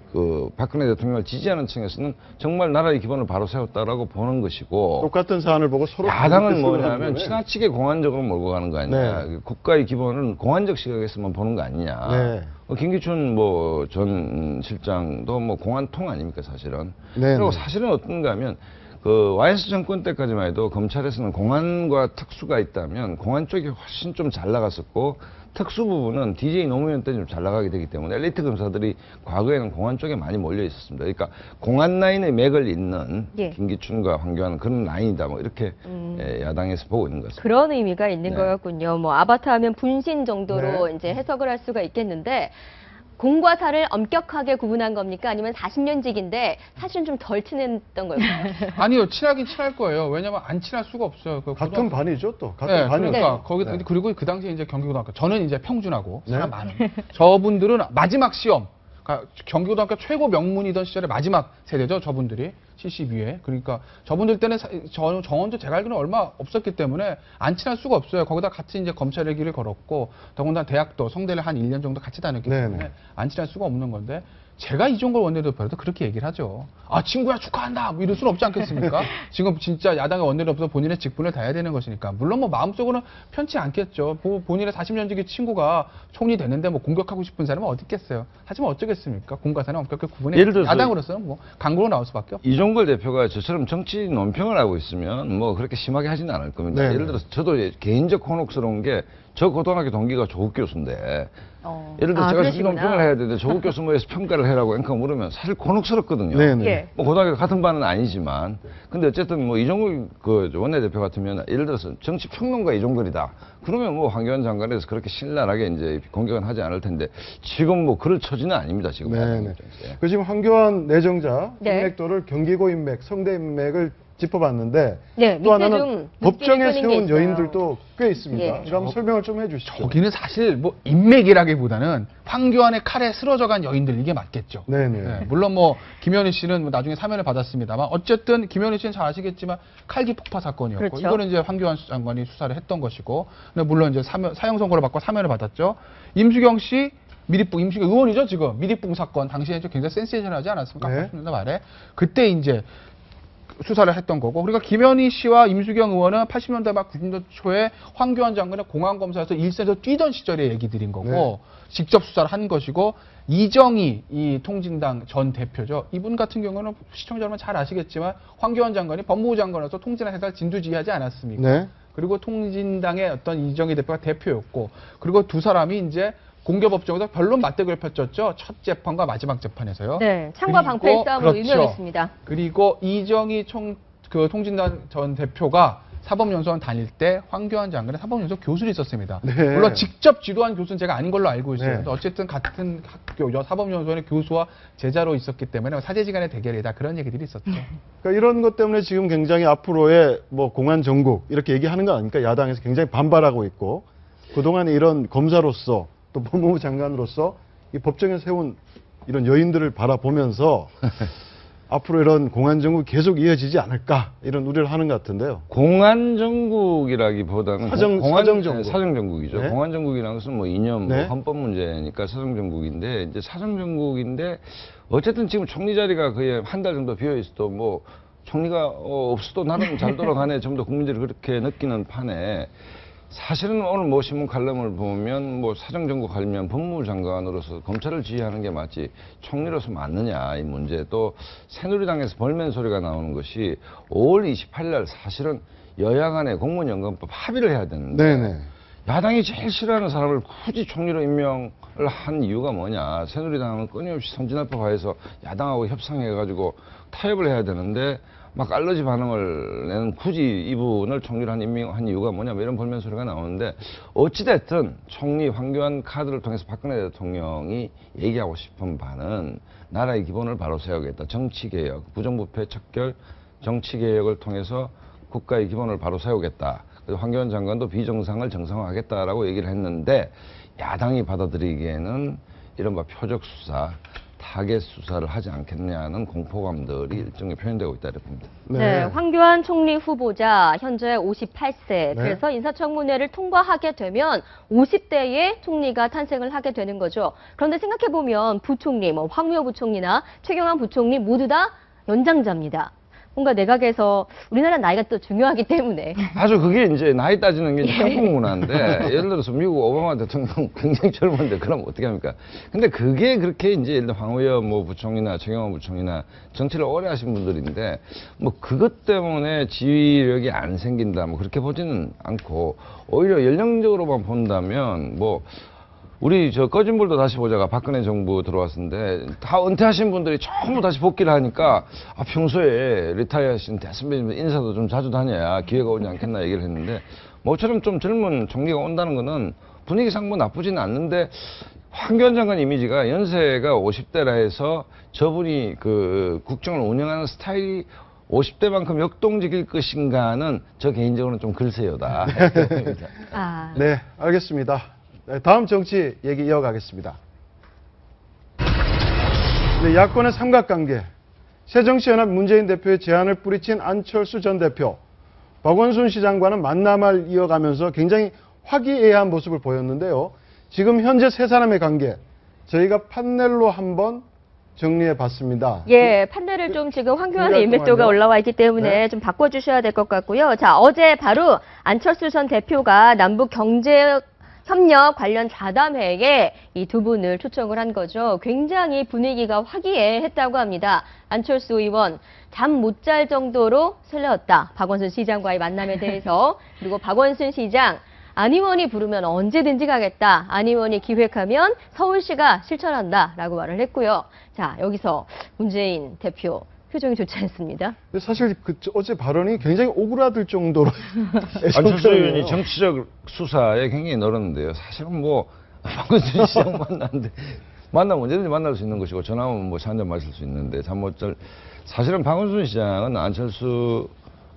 박근혜 대통령을 지지하는 층에서는 정말 나라의 기본을 바로 세웠다라고 보는 것이고 똑같은 사안을 보고 서로 야당은 그렇게 뭐냐면 쓰는 거네. 지나치게 공안적으로 몰고 가는 거 아니냐. 국가의 기본은 공안적 시각에서만 보는 거 아니냐. 네. 김기춘 전 실장도 뭐 공안통 아닙니까 사실은. 네, 그리고 네. 사실은 어떤가 하면 그 YS 정권 때까지만 해도 검찰에서는 공안과 특수가 있다면 공안 쪽이 훨씬 좀 잘 나갔었고 특수 부분은 DJ 노무현 때 좀 잘 나가게 되기 때문에 엘리트 검사들이 과거에는 공안 쪽에 많이 몰려 있었습니다. 그러니까 공안 라인의 맥을 잇는 김기춘과 황교안은 그런 라인이다. 뭐 이렇게 야당에서 보고 있는 것 같습니다. 그런 의미가 있는 거였군요. 뭐 아바타 하면 분신 정도로 네. 이제 해석을 할 수가 있겠는데 공과 사를 엄격하게 구분한 겁니까? 아니면 40년직인데 사실은 좀 덜 친했던 걸까요? 아니요, 친하긴 친할 거예요. 왜냐면 안 친할 수가 없어요. 그 같은 반이죠 또. 같은 네, 반이죠. 그러니까 거기 그리고 그 당시에 이제 경기고등학교 저는 이제 평준하고 네. 사람 많은 저분들은 마지막 시험 그러니까 경기고등학교 최고 명문이던 시절의 마지막 세대죠. 저분들이 72회. 그러니까 저분들 때는 정원도 제가 알기로는 얼마 없었기 때문에 안 친할 수가 없어요. 거기다 같이 이제 검찰의 길을 걸었고 더군다나 대학도 성대를 한 1년 정도 같이 다녔기 때문에 네네. 안 친할 수가 없는 건데 제가 이종걸 원내대표라도 그렇게 얘기를 하죠. 아, 친구야 축하한다. 뭐 이럴 수는 없지 않겠습니까? 지금 진짜 야당의 원내대표도 본인의 직분을 다해야 되는 것이니까. 물론 뭐 마음속으로는 편치 않겠죠. 본인의 40년지기 친구가 총리 됐는데 뭐 공격하고 싶은 사람은 어디 있겠어요. 하지만 어쩌겠습니까? 공과 사는 엄격하게 구분해. 예를 들어서 야당으로서는 뭐 강구로 나올 수밖에 없죠. 이종걸 대표가 저처럼 정치 논평을 하고 있으면 뭐 그렇게 심하게 하지는 않을 겁니다. 네. 예를 들어서 저도 개인적 곤혹스러운 게 저 고등학교 동기가 조국 교수인데 예를 들어 제가 정치 논평을 해야 되는데 조국 교수 뭐에서 평가를 해라고 앵커 물으면 사실 곤혹스럽거든요. 네네. 예. 뭐 고등학교 같은 반은 아니지만 근데 어쨌든 뭐 이종걸 그 원내대표 같으면 예를 들어서 정치 평론가 이종걸이다. 그러면 뭐 황교안 장관에서 그렇게 신랄하게 이제 공격은 하지 않을 텐데 지금 뭐 그럴 처지는 아닙니다. 지금. 네네. 그 지금 황교안 내정자 네. 인맥도를 경기고 인맥, 성대 인맥을 짚어봤는데 네, 또 밑에 하나는 좀 법정에 느낌이 끄는 게 세운 있어요. 여인들도 꽤 있습니다. 예. 이거 한번 설명을 좀 해주시죠. 거기는 사실 뭐 인맥이라기보다는 황교안의 칼에 쓰러져간 여인들 이게 맞겠죠. 네네. 네, 물론 뭐 김현희 씨는 뭐 나중에 사면을 받았습니다만 어쨌든 김현희 씨는 잘 아시겠지만 칼기 폭파 사건이었고 그렇죠. 이거는 이제 황교안 장관이 수사를 했던 것이고 근데 물론 이제 사형 선고를 받고 사면을 받았죠. 임수경 씨 미리뿡 임수경 의원이죠 지금 미리뿡 사건 당시에 좀 굉장히 센세이션하지 않았습니까? 네. 80년대 말에 그때 이제 수사를 했던 거고, 그러니까 김현희 씨와 임수경 의원은 80년대 말 90년대 초에 황교안 장관의 공안검사에서 일선에서 뛰던 시절의 얘기들인 거고, 네. 직접 수사를 한 것이고, 이정희 이 통진당 전 대표죠. 이분 같은 경우는 시청자 여러분 잘 아시겠지만 황교안 장관이 법무부 장관으로서 통진당 해달 진두지휘하지 않았습니까? 네. 그리고 통진당의 어떤 이정희 대표가 대표였고, 그리고 두 사람이 이제 공개법정에서 변론 맞대결을 펼쳤죠. 첫 재판과 마지막 재판에서요. 네, 창과 그리고, 방패의 싸움으로 그렇죠. 유명했습니다. 그리고 이정희 통진당 전 대표가 사법연수원 다닐 때 황교안 장관의 사법연수원 교수를 있었습니다. 네. 물론 직접 지도한 교수는 제가 아닌 걸로 알고 있어요. 네. 근데 어쨌든 같은 학교 사법연수원의 교수와 제자로 있었기 때문에 사제지간의 대결이다, 그런 얘기들이 있었죠. 그러니까 이런 것 때문에 지금 굉장히 앞으로의 뭐 공안 정국 이렇게 얘기하는 거 아닙니까? 야당에서 굉장히 반발하고 있고, 그동안에 이런 검사로서 또 법무부 장관으로서 이 법정에 세운 이런 여인들을 바라보면서 앞으로 이런 공안 정국이 계속 이어지지 않을까 이런 우려를 하는 것 같은데요. 공안 정국이라기보다는 사정 정국. 사정 정국이죠. 네. 공안 정국이라는 것은 뭐 이념, 네. 뭐 헌법 문제니까 사정 정국인데, 이제 사정 정국인데 어쨌든 지금 총리 자리가 거의 한 달 정도 비어 있어도 뭐 총리가 없어도 나름 잘 돌아가네 정도 국민들이 그렇게 느끼는 판에, 사실은 오늘 뭐 신문 칼럼을 보면 뭐 사정정국 하려면 법무부 장관으로서 검찰을 지휘하는 게 맞지 총리로서 맞느냐 이 문제, 또 새누리당에서 벌멘 소리가 나오는 것이 5월 28일 날 사실은 여야 간에 공무원연금법 합의를 해야 되는데, 네네. 야당이 제일 싫어하는 사람을 굳이 총리로 임명을 한 이유가 뭐냐. 새누리당은 끊임없이 선진화법 하에서 야당하고 협상해가지고 타협을 해야 되는데 막 알러지 반응을 내는, 굳이 이분을 총리로 임명한 이유가 뭐냐, 뭐 이런 볼멘 소리가 나오는데, 어찌됐든 총리 황교안 카드를 통해서 박근혜 대통령이 얘기하고 싶은 바는 나라의 기본을 바로 세우겠다. 정치개혁, 부정부패 척결 정치개혁을 통해서 국가의 기본을 바로 세우겠다. 그래서 황교안 장관도 비정상을 정상화하겠다라고 얘기를 했는데, 야당이 받아들이기에는 이른바 표적 수사, 타겟 수사를 하지 않겠냐는 공포감들이 일종의 표현되고 있다 이렇게 봅니다. 네, 황교안 총리 후보자 현재 58세. 그래서 인사청문회를 통과하게 되면 50대의 총리가 탄생을 하게 되는 거죠. 그런데 생각해보면 부총리, 뭐 황우여 부총리나 최경환 부총리 모두 다 연장자입니다. 뭔가 내각에서 우리나라 나이가 또 중요하기 때문에. 아주 그게 이제 나이 따지는 게 이제 한국 문화인데, 예를 들어서 미국 오바마 대통령 굉장히 젊은데 그럼 어떻게 합니까? 근데 그게 그렇게 이제 예를 들어 황우여 뭐 부총리나 최경환 부총리나 정치를 오래 하신 분들인데, 뭐 그것 때문에 지휘력이 안 생긴다 뭐 그렇게 보지는 않고, 오히려 연령적으로만 본다면 뭐 우리 저 꺼진 불도 다시 보자가 박근혜 정부 들어왔는데 다 은퇴하신 분들이 전부 다시 복귀를 하니까, 아, 평소에 리타이어하신 대선배님 인사도 좀 자주 다녀야 기회가 오지 않겠나 얘기를 했는데, 모처럼 좀 젊은 총리가 온다는 거는 분위기상 뭐 나쁘지는 않는데, 황교안 장관 이미지가 연세가 50대라 해서 저분이 그 국정을 운영하는 스타일이 50대만큼 역동적일 것인가는 저 개인적으로는 좀 글쎄요다. 아. 네, 알겠습니다. 네, 다음 정치 얘기 이어가겠습니다. 네, 야권의 삼각관계. 새정치연합 문재인 대표의 제안을 뿌리친 안철수 전 대표, 박원순 시장과는 만남을 이어가면서 굉장히 화기애애한 모습을 보였는데요. 지금 현재 세 사람의 관계, 저희가 판넬로 한번 정리해 봤습니다. 예, 판넬을 좀 지금 황교안의 중요할 인맥도가 동안요. 올라와 있기 때문에 네. 좀 바꿔주셔야 될 것 같고요. 자, 어제 바로 안철수 전 대표가 남북 경제 협력 관련 좌담회에 이 두 분을 초청을 한 거죠. 굉장히 분위기가 화기애애했다고 합니다. 안철수 의원 잠 못 잘 정도로 설레었다. 박원순 시장과의 만남에 대해서. 그리고 박원순 시장, 안 의원이 부르면 언제든지 가겠다. 안 의원이 기획하면 서울시가 실천한다라고 말을 했고요. 자, 여기서 문재인 대표 표정이 좋지 않습니다. 근데 사실 어제 발언이 굉장히 오그라들 정도로 안철수 의원이 정치적 수사에 굉장히 늘었는데요. 사실은 뭐 박원순 시장 만났는데, 만나면 언제든지 만날 수 있는 것이고, 전화하면 뭐 차 한잔 마실 수 있는데, 사실은 박원순 시장은 안철수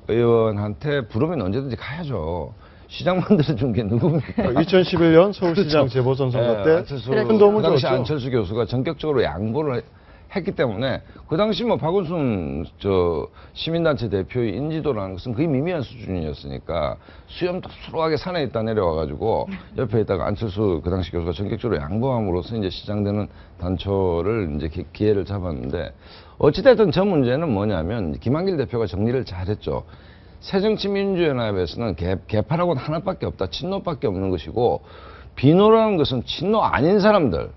의원한테 부르면 언제든지 가야죠. 시장 만들어준 게 누굽니까? 2011년 서울시장 그렇죠. 재보선 선거 네, 때 안철수, 큰 도움을 그 당시 줬죠. 안철수 교수가 전격적으로 양보를 했기 때문에 그 당시 뭐 박원순 시민단체 대표의 인지도라는 것은 거의 미미한 수준이었으니까 수염도 수로하게 산에 있다 내려와가지고 옆에 있다가 안철수 그 당시 교수가 전격적으로 양보함으로써 이제 시작되는 단초를 이제 기회를 잡았는데 어찌됐든 저 문제는 뭐냐면 김한길 대표가 정리를 잘했죠. 새정치민주연합에서는 개파라고는 하나밖에 없다. 친노밖에 없는 것이고 비노라는 것은 친노 아닌 사람들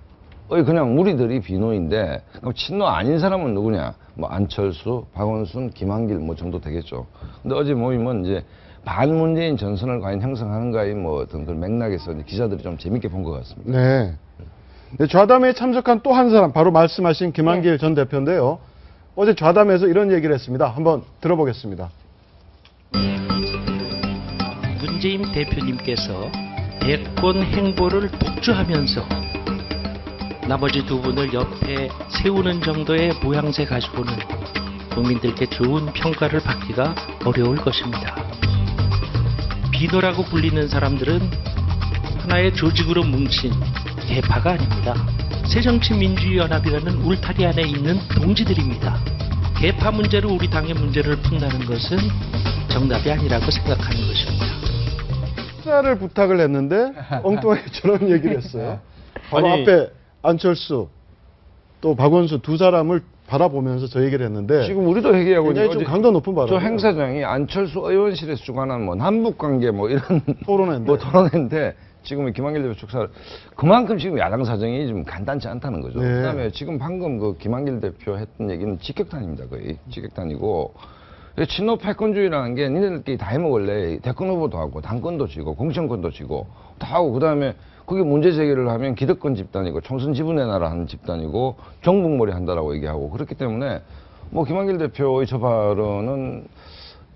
그냥 무리들이 비노인데 그럼 친노 아닌 사람은 누구냐? 뭐 안철수, 박원순, 김한길 뭐 정도 되겠죠. 근데 어제 모임은 이제 반문재인 전선을 과연 형성하는가의 뭐 어떤 그 맥락에서 이제 기자들이 좀 재밌게 본 것 같습니다. 네. 네, 좌담회에 참석한 또 한 사람 바로 말씀하신 김한길 전 대표인데요. 어제 좌담회에서 이런 얘기를 했습니다. 한번 들어보겠습니다. 문재인 대표님께서 대권 행보를 독주하면서 나머지 두 분을 옆에 세우는 정도의 모양새 가지고는 국민들께 좋은 평가를 받기가 어려울 것입니다. 비노라고 불리는 사람들은 하나의 조직으로 뭉친 개파가 아닙니다. 새정치민주연합이라는 울타리 안에 있는 동지들입니다. 개파 문제로 우리 당의 문제를 푼다는 것은 정답이 아니라고 생각하는 것입니다. 식사를 부탁을 했는데 엉뚱하게 저런 얘기를 했어요. 바로 아니, 앞에 안철수 또 박원순 두 사람을 바라보면서 저 얘기를 했는데 지금 우리도 얘기하고 굉장히 좀 강도 높은 발언. 저 행사장이 안철수 의원실에서 주관한 뭐 남북 관계 뭐 이런 토론회인데. 뭐 토론회인데 지금 김한길 대표 축사 그만큼 지금 야당 사정이 좀 간단치 않다는 거죠. 네. 그다음에 지금 방금 그 김한길 대표 했던 얘기는 직격탄입니다. 거의 직격탄이고 친노 패권주의라는 게 니네들끼리 다 해먹을래. 대권 후보도 하고 당권도 쥐고 공천권도 쥐고 다 하고 그다음에 그게 문제 제기를 하면 기득권 집단이고 총선 지분내놔라 하는 집단이고 정북몰이 한다라고 얘기하고 그렇기 때문에 뭐 김한길 대표의 저 발언은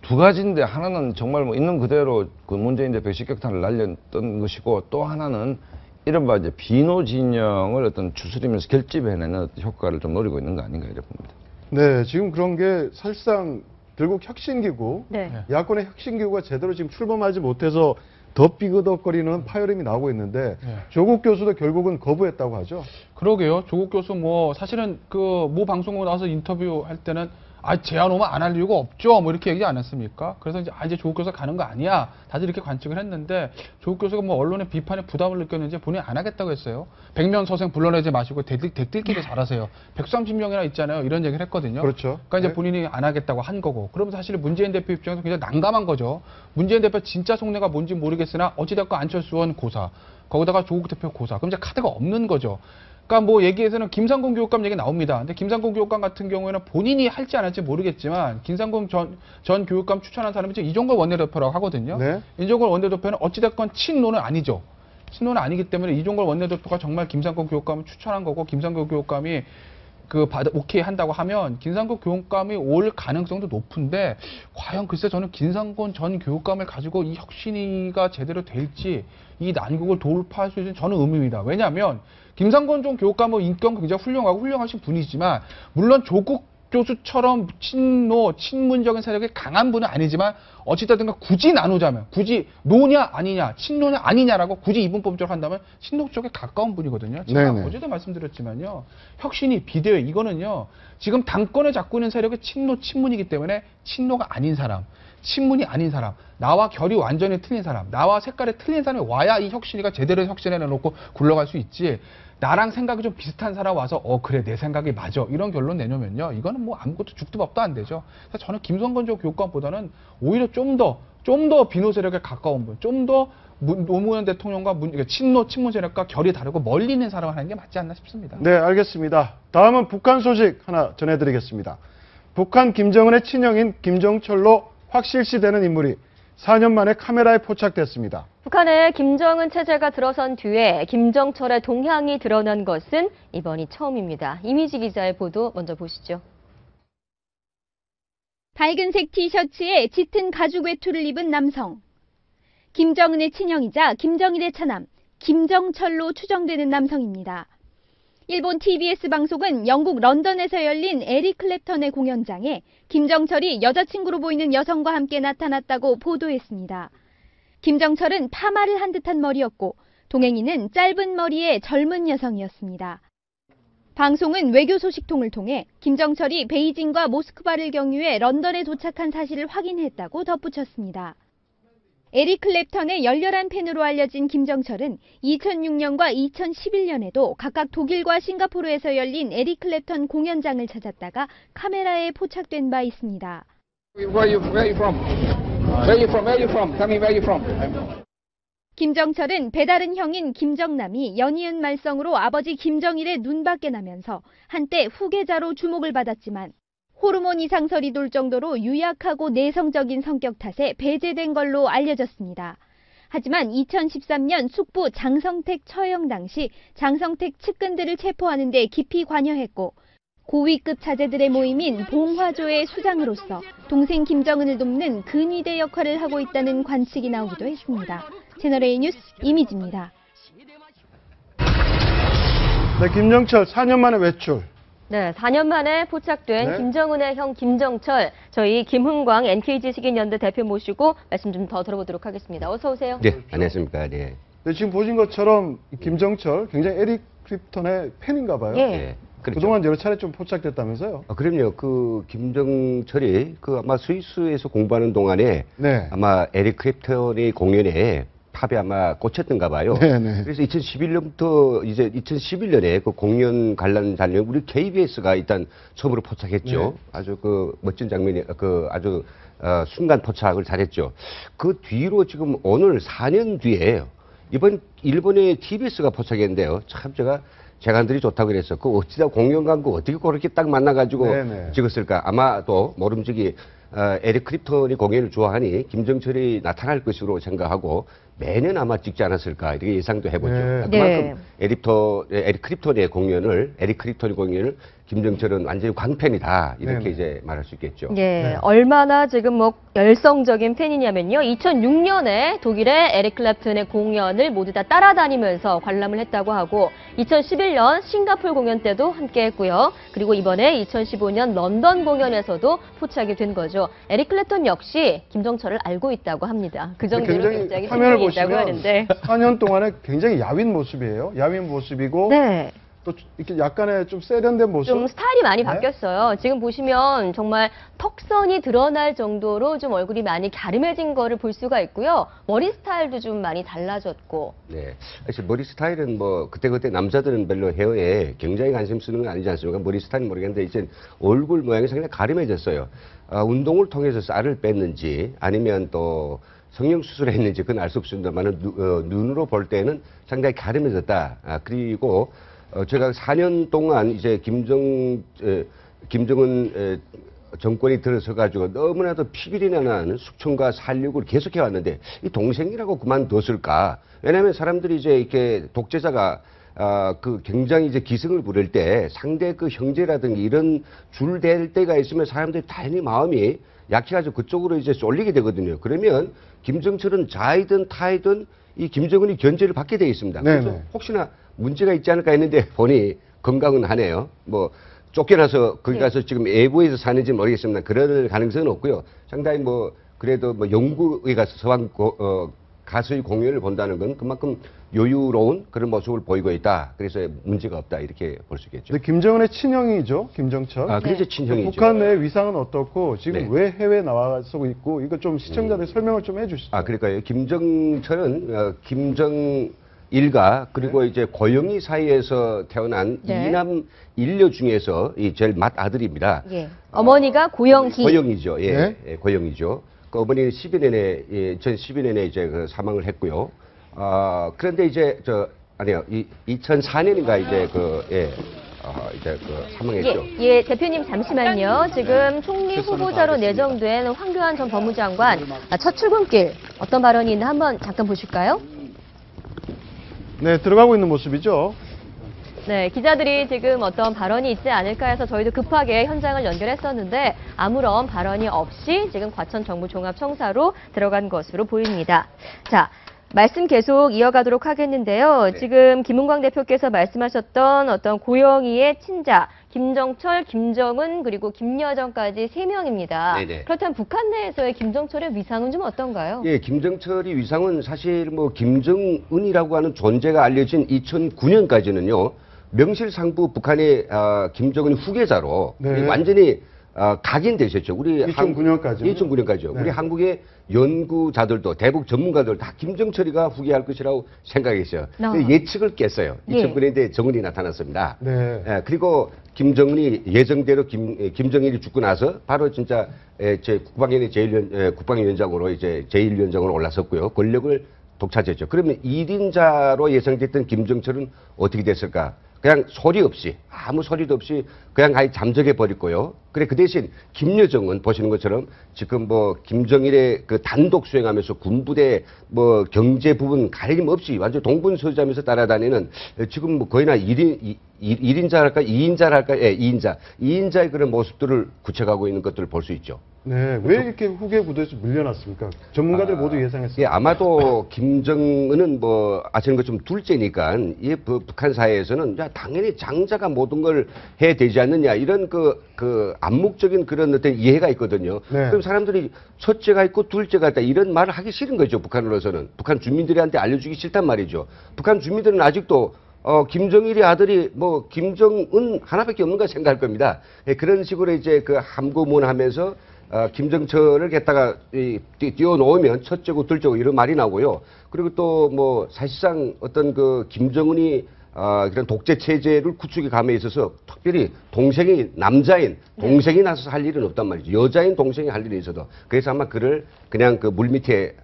두 가지인데 하나는 정말 뭐 있는 그대로 그 문재인 대표의 직격탄을 날렸던 것이고 또 하나는 이른바 이제 비노 진영을 어떤 추스리면서 결집해내는 효과를 좀 노리고 있는 거 아닌가 이렇게 봅니다. 네, 지금 그런 게 사실상 결국 혁신기구, 네. 야권의 혁신기구가 제대로 지금 출범하지 못해서 더 삐그덕거리는 파열음이 나오고 있는데 조국 교수도 결국은 거부했다고 하죠. 그러게요. 조국 교수 뭐 사실은 그 모 방송국 나와서 인터뷰 할 때는 제안 오면 안 할 이유가 없죠. 뭐 이렇게 얘기 안 했습니까? 그래서 이제 조국 교수가 가는 거 아니야. 다들 이렇게 관측을 했는데 조국 교수가 뭐 언론의 비판에 부담을 느꼈는지 본인이 안 하겠다고 했어요. 100명 서생 불러내지 마시고 대들기를 잘하세요. 130명이나 있잖아요. 이런 얘기를 했거든요. 그렇죠. 그러니까 이제 네. 본인이 안 하겠다고 한 거고. 그러면 사실 문재인 대표 입장에서 굉장히 난감한 거죠. 문재인 대표 진짜 속내가 뭔지 모르겠으나 어찌됐건 안철수 의원 고사. 거기다가 조국 대표 고사. 그럼 이제 카드가 없는 거죠. 그러니까 뭐 얘기에서는 김상곤 교육감 얘기 나옵니다. 근데 김상곤 교육감 같은 경우에는 본인이 할지 안 할지 모르겠지만 김상곤 전 교육감 추천한 사람이 지금 이종걸 원내대표라고 하거든요. 네. 이종걸 원내대표는 어찌됐건 친노는 아니죠. 친노는 아니기 때문에 이종걸 원내대표가 정말 김상곤 교육감을 추천한 거고 김상곤 교육감이 오케이 한다고 하면 김상곤 교육감이 올 가능성도 높은데 과연 글쎄 저는 김상곤 전 교육감을 가지고 이 혁신위가 제대로 될지 이 난국을 돌파할 수 있는 저는 의문입니다. 왜냐하면 김상곤 전 교육감은 인격 굉장히 훌륭하고 훌륭하신 분이지만 물론 조국 교수처럼 친노, 친문적인 세력이 강한 분은 아니지만 어찌됐든 굳이 나누자면 굳이 노냐 아니냐, 친노냐 아니냐라고 굳이 이분법적으로 한다면 친노 쪽에 가까운 분이거든요. 제가 네네. 어제도 말씀드렸지만요. 혁신이 비대요. 이거는요. 지금 당권을 잡고 있는 세력이 친노, 친문이기 때문에 친노가 아닌 사람, 친문이 아닌 사람, 나와 결이 완전히 틀린 사람, 나와 색깔이 틀린 사람이 와야 이 혁신이가 제대로 혁신해놓고 굴러갈 수 있지. 나랑 생각이 좀 비슷한 사람 와서 그래 내 생각이 맞아 이런 결론 내놓으면요 이거는 뭐 아무것도 죽도 밥도 안 되죠. 그래서 저는 김성건 전 교육감보다는 오히려 좀 더 비노 세력에 가까운 분, 좀 더 노무현 대통령과 친노 친문 세력과 결이 다르고 멀리 있는 사람을 하는 게 맞지 않나 싶습니다. 네, 알겠습니다. 다음은 북한 소식 하나 전해드리겠습니다. 북한 김정은의 친형인 김정철로 확실시되는 인물이 4년 만에 카메라에 포착됐습니다. 북한의 김정은 체제가 들어선 뒤에 김정철의 동향이 드러난 것은 이번이 처음입니다. 이미지 기자의 보도 먼저 보시죠. 밝은색 티셔츠에 짙은 가죽 외투를 입은 남성. 김정은의 친형이자 김정일의 차남, 김정철로 추정되는 남성입니다. 일본 TBS 방송은 영국 런던에서 열린 에릭 클랩턴의 공연장에 김정철이 여자친구로 보이는 여성과 함께 나타났다고 보도했습니다. 김정철은 파마를 한 듯한 머리였고 동행인은 짧은 머리의 젊은 여성이었습니다. 방송은 외교 소식통을 통해 김정철이 베이징과 모스크바를 경유해 런던에 도착한 사실을 확인했다고 덧붙였습니다. 에릭 클랩턴의 열렬한 팬으로 알려진 김정철은 2006년과 2011년에도 각각 독일과 싱가포르에서 열린 에릭 클랩턴 공연장을 찾았다가 카메라에 포착된 바 있습니다. 김정철은 배다른 형인 김정남이 연이은 말썽으로 아버지 김정일의 눈밖에 나면서 한때 후계자로 주목을 받았지만 호르몬 이상설이 돌 정도로 유약하고 내성적인 성격 탓에 배제된 걸로 알려졌습니다. 하지만 2013년 숙부 장성택 처형 당시 장성택 측근들을 체포하는 데 깊이 관여했고 고위급 자제들의 모임인 봉화조의 수장으로서 동생 김정은을 돕는 근위대 역할을 하고 있다는 관측이 나오기도 했습니다. 채널A 뉴스 이미지입니다. 네, 김정철 4년 만에 외출. 네, 4년 만에 포착된 네. 김정은의 형 김정철, 저희 김흥광 NKG 식인연대 대표 모시고 말씀 좀 더 들어보도록 하겠습니다. 어서 오세요. 네, 안녕하십니까. 네. 네, 지금 보신 것처럼 이 김정철 굉장히 에릭 클랩턴의 팬인가 봐요. 예. 네, 그렇죠. 그동안 여러 차례 좀 포착됐다면서요? 그럼요. 그 김정철이 그 아마 스위스에서 공부하는 동안에 네. 아마 에릭 클랩턴의 공연에 팝에 아마 꽂혔던가 봐요. 네네. 그래서 2011년부터 이제 2011년에 그 공연 관람 자료 우리 KBS가 일단 처음으로 포착했죠. 네. 아주 그 멋진 장면이 그 아주 순간 포착을 잘했죠. 그 뒤로 지금 오늘 4년 뒤에 이번 일본의 TBS가 포착했는데요. 참 제가 재간들이 좋다고 그랬어. 그 어찌다 공연 광고 어떻게 그렇게 딱 만나가지고 네네. 찍었을까? 아마도 모름지기 에릭 클랩턴이 공연을 좋아하니 김정철이 나타날 것으로 생각하고 매년 아마 찍지 않았을까 이렇게 예상도 해보죠. 네. 그만큼 에릭 클랩턴의 공연을 김정철은 완전히 광팬이다 이렇게 네네. 이제 말할 수 있겠죠. 예, 네. 얼마나 지금 뭐 열성적인 팬이냐면요. 2006년에 독일의 에릭 클랩튼의 공연을 모두 다 따라다니면서 관람을 했다고 하고 2011년 싱가포르 공연 때도 함께 했고요. 그리고 이번에 2015년 런던 공연에서도 포착이 된 거죠. 에릭 클랩튼 역시 김정철을 알고 있다고 합니다. 그 정도로 굉장히 굉장히 화면을 친분이 있다고 보시면 하는데. 4년 동안에 굉장히 야윈 모습이에요. 야윈 모습이고 네. 또 이렇게 약간의 좀 세련된 모습. 좀 스타일이 많이 네? 바뀌었어요. 지금 보시면 정말 턱선이 드러날 정도로 좀 얼굴이 많이 갸름해진 거를 볼 수가 있고요. 머리 스타일도 좀 많이 달라졌고. 네. 사실 머리 스타일은 뭐 그때 남자들은 별로 헤어에 굉장히 관심 쓰는 건 아니지 않습니까? 머리 스타일은 모르겠는데 이제 얼굴 모양이 상당히 가름해졌어요. 운동을 통해서 쌀을 뺐는지 아니면 또 성형 수술을 했는지 그건 알 수 없습니다만 눈으로 볼 때는 상당히 가름해졌다. 그리고 제가 4년 동안 이제 김정은 정권이 들어서 가지고 너무나도 피비린내 나는 숙청과 살육을 계속해 왔는데 이 동생이라고 그만뒀을까? 왜냐하면 사람들이 이제 이렇게 독재자가 그 굉장히 이제 기승을 부릴 때 상대 그 형제라든지 이런 줄 댈 때가 있으면 사람들이 당연히 마음이 약해가지고 그쪽으로 이제 쏠리게 되거든요. 그러면 김정철은 좌이든 타이든 이 김정은이 견제를 받게 되어 있습니다. 그래서 네네. 혹시나 문제가 있지 않을까 했는데 보니 건강은 하네요. 뭐 쫓겨나서 거기 가서 지금 외부에서 사는지 모르겠습니다. 그럴 가능성은 없고요. 상당히 뭐 그래도 뭐 영국에 가서 서방 가수의 공연을 본다는 건 그만큼 여유로운 그런 모습을 보이고 있다. 그래서 문제가 없다 이렇게 볼 수 있겠죠. 근데 김정은의 친형이죠, 김정철. 그래서 친형이죠. 북한 내 위상은 어떻고 지금 네. 왜 해외에 나와서 있고 이거 좀 시청자들 설명을 좀 해주시죠. 그러니까요. 김정철은 김정일과 그리고 이제 고영희 사이에서 태어난 네. 이남 일녀 중에서 이 제일 맏 아들입니다. 예. 어머니가 고영희. 고영이죠. 예, 네. 예, 고영이죠. 그 어머니는 2012년에 이제 그 사망을 했고요. 그런데 이제 2004년인가 이제 이제 사망했죠. 예, 대표님 잠시만요. 지금 총리 후보자로 내정된 황교안 전 법무장관 첫 출근길 어떤 발언이 있나 한번 잠깐 보실까요? 네, 들어가고 있는 모습이죠. 네, 기자들이 지금 어떤 발언이 있지 않을까 해서 저희도 급하게 현장을 연결했었는데 아무런 발언이 없이 지금 과천 정부종합청사로 들어간 것으로 보입니다. 자, 말씀 계속 이어가도록 하겠는데요. 네. 지금 김은광 대표께서 말씀하셨던 어떤 고영희의 친자, 김정철, 김정은 그리고 김여정까지 3명입니다. 네네. 그렇다면 북한 내에서의 김정철의 위상은 좀 어떤가요? 예, 김정철이 위상은 사실 뭐 김정은이라고 하는 존재가 알려진 2009년까지는요. 명실상부 북한의 김정은 후계자로 네. 완전히 각인되셨죠. 우리 2009년까지. 2009년까지요. 네. 우리 한국의 연구자들도 대북 전문가들 다 김정철이가 후계할 것이라고 생각했어요. 예측을 깼어요. 2009년에 정은이 나타났습니다. 네. 예, 그리고 김정은이 예정대로 김정일이 죽고 나서 바로 진짜 제 국방위원회 국방위원장으로 이제 제1위원장으로 올라섰고요. 권력을 독차지했죠. 그러면 1인자로 예상됐던 김정철은 어떻게 됐을까? 그냥 소리 없이, 아무 소리도 없이 그냥 아예 잠적해 버렸고요. 그래, 그 대신 김여정은 보시는 것처럼 지금 뭐 김정일의 그 단독 수행하면서 군부대 뭐 경제 부분 가림 없이 완전 동분서주하면서 따라다니는 지금 뭐 거의나 1인자 할까, 2인자 할까, 예, 2인자의 그런 모습들을 구체화하고 있는 것들을 볼 수 있죠. 네, 왜 이렇게 후계 구도에서 밀려났습니까? 전문가들 모두 예상했어요. 예, 아마도 김정은은 뭐 아시는 것처럼 둘째니까 이 북한 사회에서는 야, 당연히 장자가 모든 걸 해야 되지 않느냐 이런 그 암묵적인 그런 어떤 이해가 있거든요. 네. 그럼 사람들이 첫째가 있고 둘째가 있다 이런 말을 하기 싫은 거죠. 북한으로서는 북한 주민들한테 알려주기 싫단 말이죠. 북한 주민들은 아직도 김정일의 아들이 뭐 김정은 하나밖에 없는가 생각할 겁니다. 예, 그런 식으로 이제 그 함구문하면서 김정철을 갖다가 띄워놓으면 첫째고 둘째고 이런 말이 나오고요. 그리고 또 뭐 사실상 어떤 그 김정은이 그런 독재 체제를 구축해 감에 있어서 특별히 동생이 남자인 동생이 나서서 할 일은 없단 말이죠. 여자인 동생이 할 일이 있어도 그래서 아마 그를 그냥 그 물밑에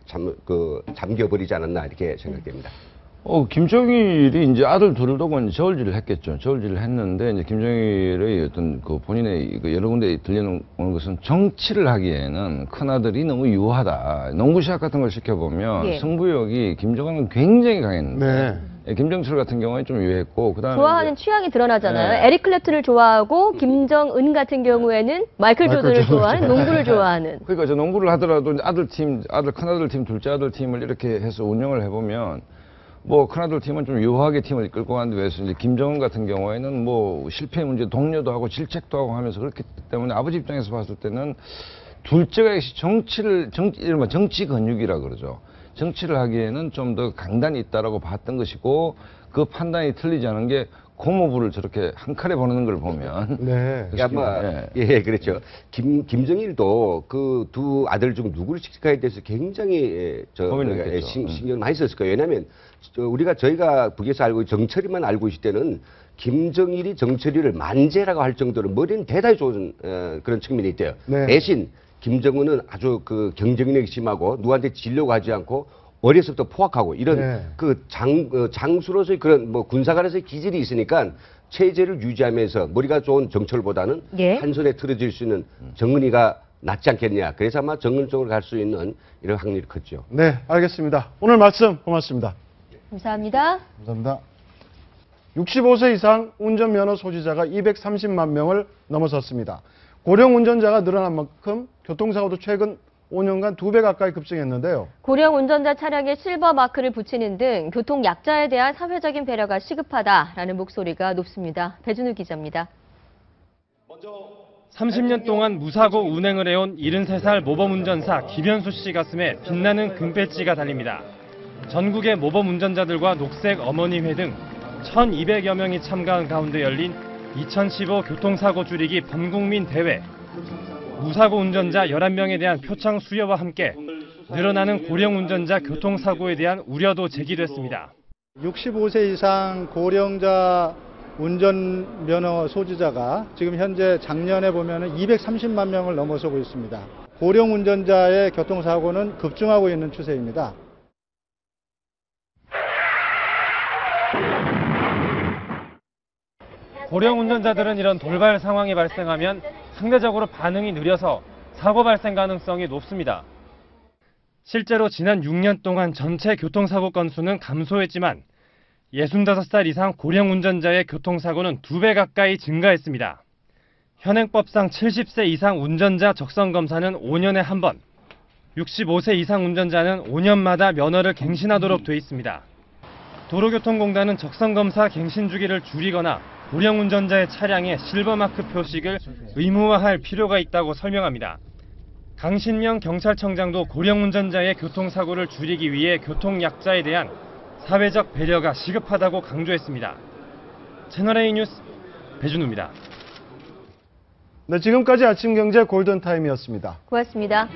잠겨버리지 않았나 이렇게 생각됩니다. 김정일이 이제 아들 둘을 두고 저울질을 했겠죠. 저울질을 했는데, 이제 김정일의 어떤 그 본인의 그 여러 군데 들려오는 것은 정치를 하기에는 큰아들이 너무 유하다. 농구 시합 같은 걸 시켜보면 승부욕이 김정은은 굉장히 강했는데, 김정철 같은 경우에 좀 유했고, 그다음에 좋아하는 취향이 드러나잖아요. 에릭 클랩튼을 좋아하고 김정은 같은 경우에는 마이클 조던을 좋아하는, 농구를 좋아하는. 그러니까 저 농구를 하더라도 큰아들 팀, 둘째 아들 팀을 이렇게 해서 운영을 해보면 뭐 큰아들 팀은 좀 유하게 팀을 이끌고 가는데 왜서 이제 김정은 같은 경우에는 뭐 실패 문제 독려도 하고 질책도 하고 하면서 그렇기 때문에 아버지 입장에서 봤을 때는 둘째가 역시 이른바 정치 근육이라 그러죠. 정치를 하기에는 좀 더 강단이 있다라고 봤던 것이고 그 판단이 틀리지 않은 게 고모부를 저렇게 한 칼에 보내는 걸 보면. 네. 아마, 예, 그렇죠. 김정일도 그 두 아들 중 누구를 씩씩하게 대해서 굉장히 신경을 많이 썼을 거예요. 왜냐하면 저희가 북에서 알고 정철이만 알고 있을 때는 김정일이 정철이를 만재라고 할 정도로 머리는 대단히 좋은 그런 측면이 있대요. 네. 대신 김정은은 아주 그 경쟁력이 심하고 누구한테 지려고 하지 않고 어려서부터 포악하고 이런 장수로서의 그런 뭐 군사관에서의 기질이 있으니까 체제를 유지하면서 머리가 좋은 정철보다는 한 손에 틀어질 수 있는 정은이가 낫지 않겠냐. 그래서 아마 정은 쪽으로 갈 수 있는 이런 확률이 컸죠. 네, 알겠습니다. 오늘 말씀 고맙습니다. 감사합니다. 감사합니다. 65세 이상 운전면허 소지자가 230만 명을 넘어섰습니다. 고령 운전자가 늘어난 만큼 교통사고도 최근 5년간 2배 가까이 급증했는데요. 고령 운전자 차량에 실버 마크를 붙이는 등 교통 약자에 대한 사회적인 배려가 시급하다라는 목소리가 높습니다. 배준우 기자입니다. 30년 동안 무사고 운행을 해온 73살 모범운전사 김현수 씨 가슴에 빛나는 금배지가 달립니다. 전국의 모범운전자들과 녹색 어머니회 등 1,200여 명이 참가한 가운데 열린 2015 교통사고 줄이기 범국민 대회. 무사고 운전자 11명에 대한 표창 수여와 함께 늘어나는 고령 운전자 교통사고에 대한 우려도 제기됐습니다. 65세 이상 고령자 운전면허 소지자가 지금 현재 작년에 보면 230만 명을 넘어서고 있습니다. 고령 운전자의 교통사고는 급증하고 있는 추세입니다. 고령 운전자들은 이런 돌발 상황이 발생하면 상대적으로 반응이 느려서 사고 발생 가능성이 높습니다. 실제로 지난 6년 동안 전체 교통사고 건수는 감소했지만 65살 이상 고령 운전자의 교통사고는 2배 가까이 증가했습니다. 현행법상 70세 이상 운전자 적성검사는 5년에 한 번, 65세 이상 운전자는 5년마다 면허를 갱신하도록 돼 있습니다. 도로교통공단은 적성검사 갱신 주기를 줄이거나 고령 운전자의 차량에 실버마크 표식을 의무화할 필요가 있다고 설명합니다. 강신명 경찰청장도 고령 운전자의 교통사고를 줄이기 위해 교통약자에 대한 사회적 배려가 시급하다고 강조했습니다. 채널A 뉴스 배준우입니다. 네, 지금까지 아침 경제 골든타임이었습니다. 고맙습니다.